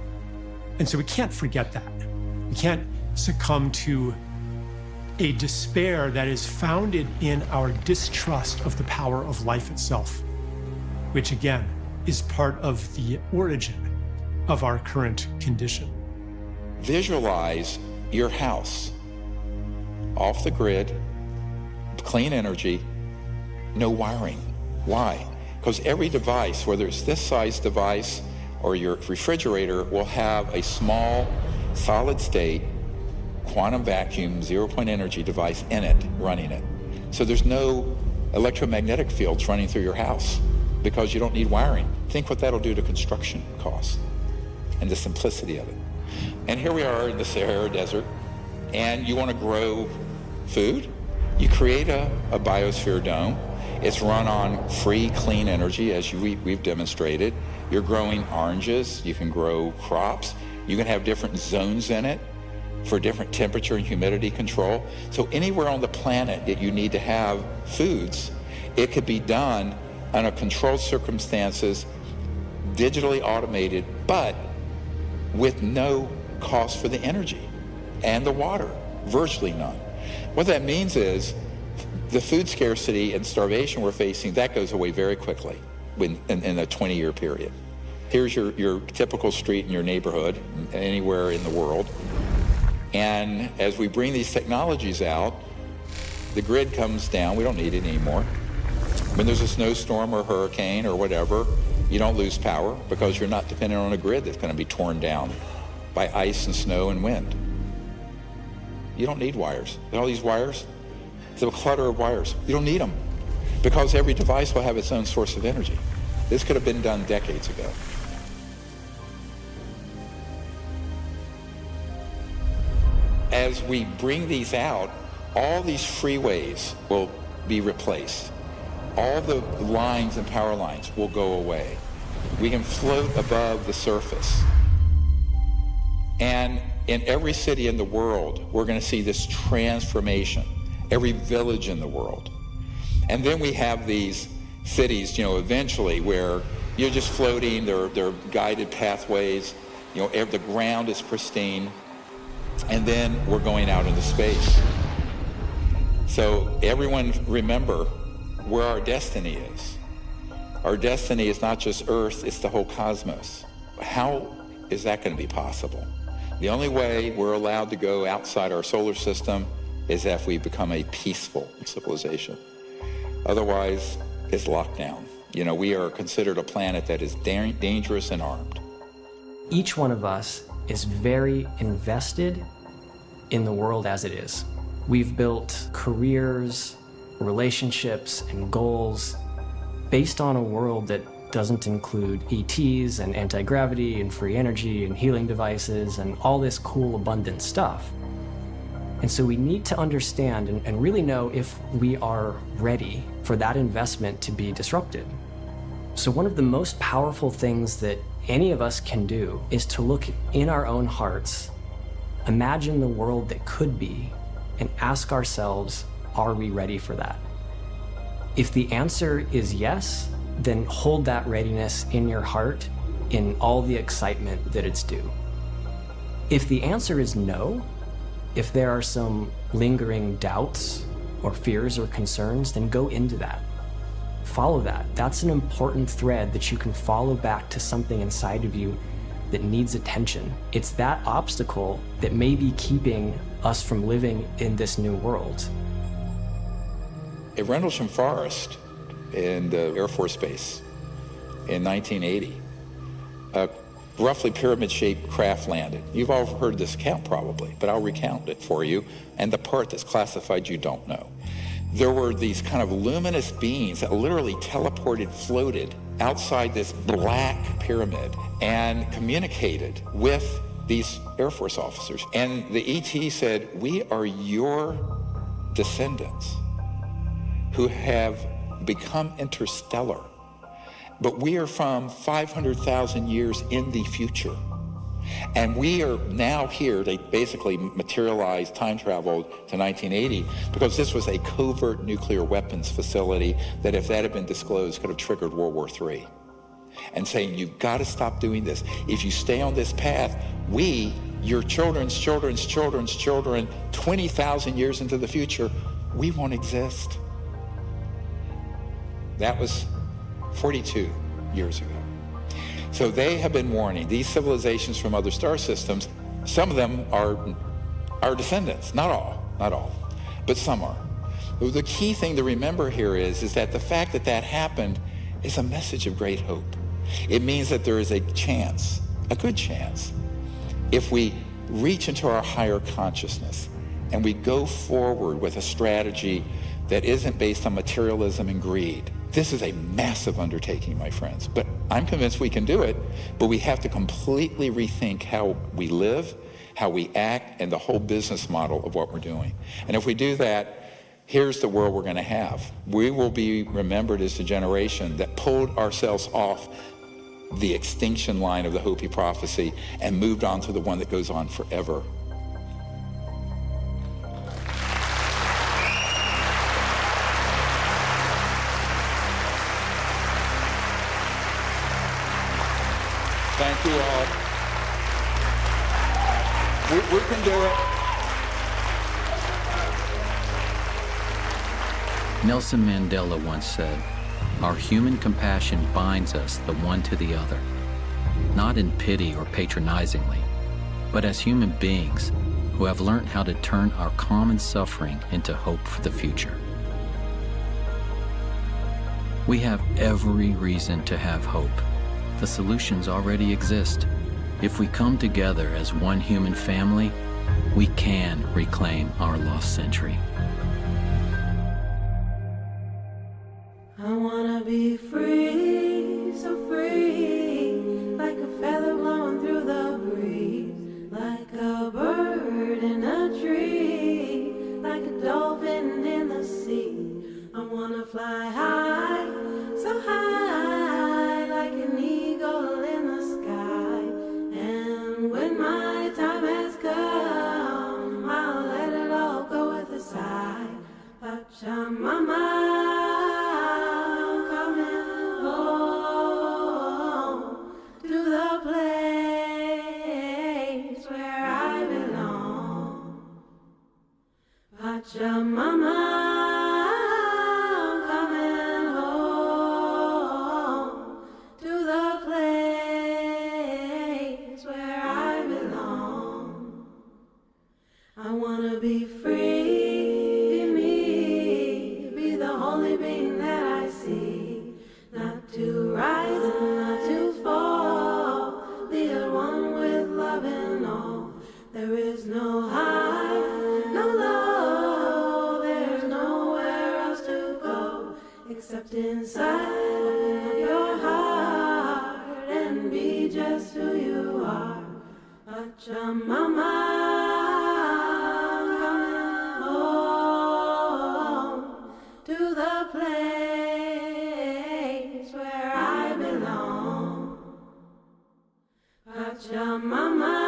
And so we can't forget that. We can't succumb to a despair that is founded in our distrust of the power of life itself, which again is part of the origin of our current condition. Visualize your house off the grid, clean energy, no wiring. Why? Because every device, whether it's this size device or your refrigerator, will have a small solid state quantum vacuum 0-point energy device in it, running it. So there's no electromagnetic fields running through your house because you don't need wiring. Think what that'll do to construction costs and the simplicity of it. And here we are in the Sahara Desert, and you want to grow food? You create a biosphere dome. It's run on free, clean energy, as we've demonstrated. You're growing oranges. You can grow crops. You can have different zones in it for different temperature and humidity control. So anywhere on the planet that you need to have foods, it could be done under controlled circumstances, digitally automated, but with no cost for the energy and the water, virtually none. What that means is the food scarcity and starvation we're facing, that goes away very quickly in a 20-year period. Here's your typical street in your neighborhood, anywhere in the world. And as we bring these technologies out, the grid comes down. We don't need it anymore. When there's a snowstorm or hurricane or whatever, you don't lose power because you're not dependent on a grid that's going to be torn down by ice and snow and wind. You don't need wires. And all these wires, it's a clutter of wires. You don't need them because every device will have its own source of energy. This could have been done decades ago. As we bring these out, all these freeways will be replaced. All the lines and power lines will go away. We can float above the surface. And in every city in the world, we're going to see this transformation, every village in the world. And then we have these cities, you know, eventually where you're just floating, they're guided pathways, you know, the ground is pristine, and then we're going out into space. So everyone remember where our destiny is. Our destiny is not just Earth, it's the whole cosmos. How is that going to be possible? The only way we're allowed to go outside our solar system is if we become a peaceful civilization. Otherwise, it's locked down. You know, we are considered a planet that is dangerous and armed. Each one of us is very invested in the world as it is. We've built careers, relationships, and goals based on a world that doesn't include ETs and anti-gravity and free energy and healing devices and all this cool, abundant stuff. And so we need to understand and really know if we are ready for that investment to be disrupted. So one of the most powerful things that any of us can do is to look in our own hearts, imagine the world that could be, and ask ourselves, are we ready for that? If the answer is yes, then hold that readiness in your heart in all the excitement that it's due. If the answer is no, if there are some lingering doubts or fears or concerns, then go into that. Follow that. That's an important thread that you can follow back to something inside of you that needs attention. It's that obstacle that may be keeping us from living in this new world. At Rendlesham Forest in the Air Force Base in 1980, a roughly pyramid-shaped craft landed. You've all heard this account probably, but I'll recount it for you. And the part that's classified you don't know. There were these kind of luminous beings that literally teleported, floated outside this black pyramid and communicated with these Air Force officers. And the ET said, we are your descendants who have become interstellar, but we are from 500,000 years in the future. And we are now here. They basically materialized, time traveled to 1980 because this was a covert nuclear weapons facility that, if that had been disclosed, could have triggered World War III. And saying, you've got to stop doing this. If you stay on this path, we, your children's children's children's children, 20,000 years into the future, we won't exist. That was 42 years ago. So they have been warning these civilizations from other star systems. Some of them are our descendants, not all, but some are. The key thing to remember here is that the fact that that happened is a message of great hope. It means that there is a chance, a good chance, if we reach into our higher consciousness and we go forward with a strategy that isn't based on materialism and greed. This is a massive undertaking, my friends, but I'm convinced we can do it, but we have to completely rethink how we live, how we act, and the whole business model of what we're doing. And if we do that, here's the world we're going to have. We will be remembered as the generation that pulled ourselves off the extinction line of the Hopi prophecy and moved on to the one that goes on forever. Thank you all. We can do it. Nelson Mandela once said, "Our human compassion binds us the one to the other, not in pity or patronizingly, but as human beings who have learned how to turn our common suffering into hope for the future." We have every reason to have hope. The solutions already exist. If we come together as one human family, we can reclaim our lost century. I wanna be free, so free, like a feather blowing through the breeze, like a bird in a tree, like a dolphin in the sea. I wanna fly high, so high, like an eagle in the sky. And when my time has come, I'll let it all go with a sigh. Pachamama. Pachamama, coming home to the place where I belong. I wanna be free, be me, be the holy being that I see, not to rise and not to fall, be at one with love and all. There is no high, no low, except inside your heart, and be just who you are. Pachamama, coming home to the place where I belong. Pachamama.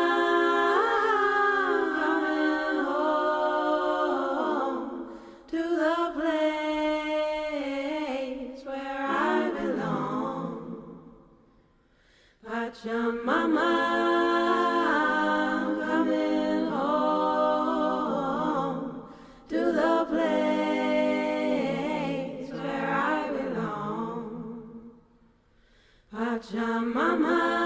Pachamama, coming home to the place where I belong. Pachamama.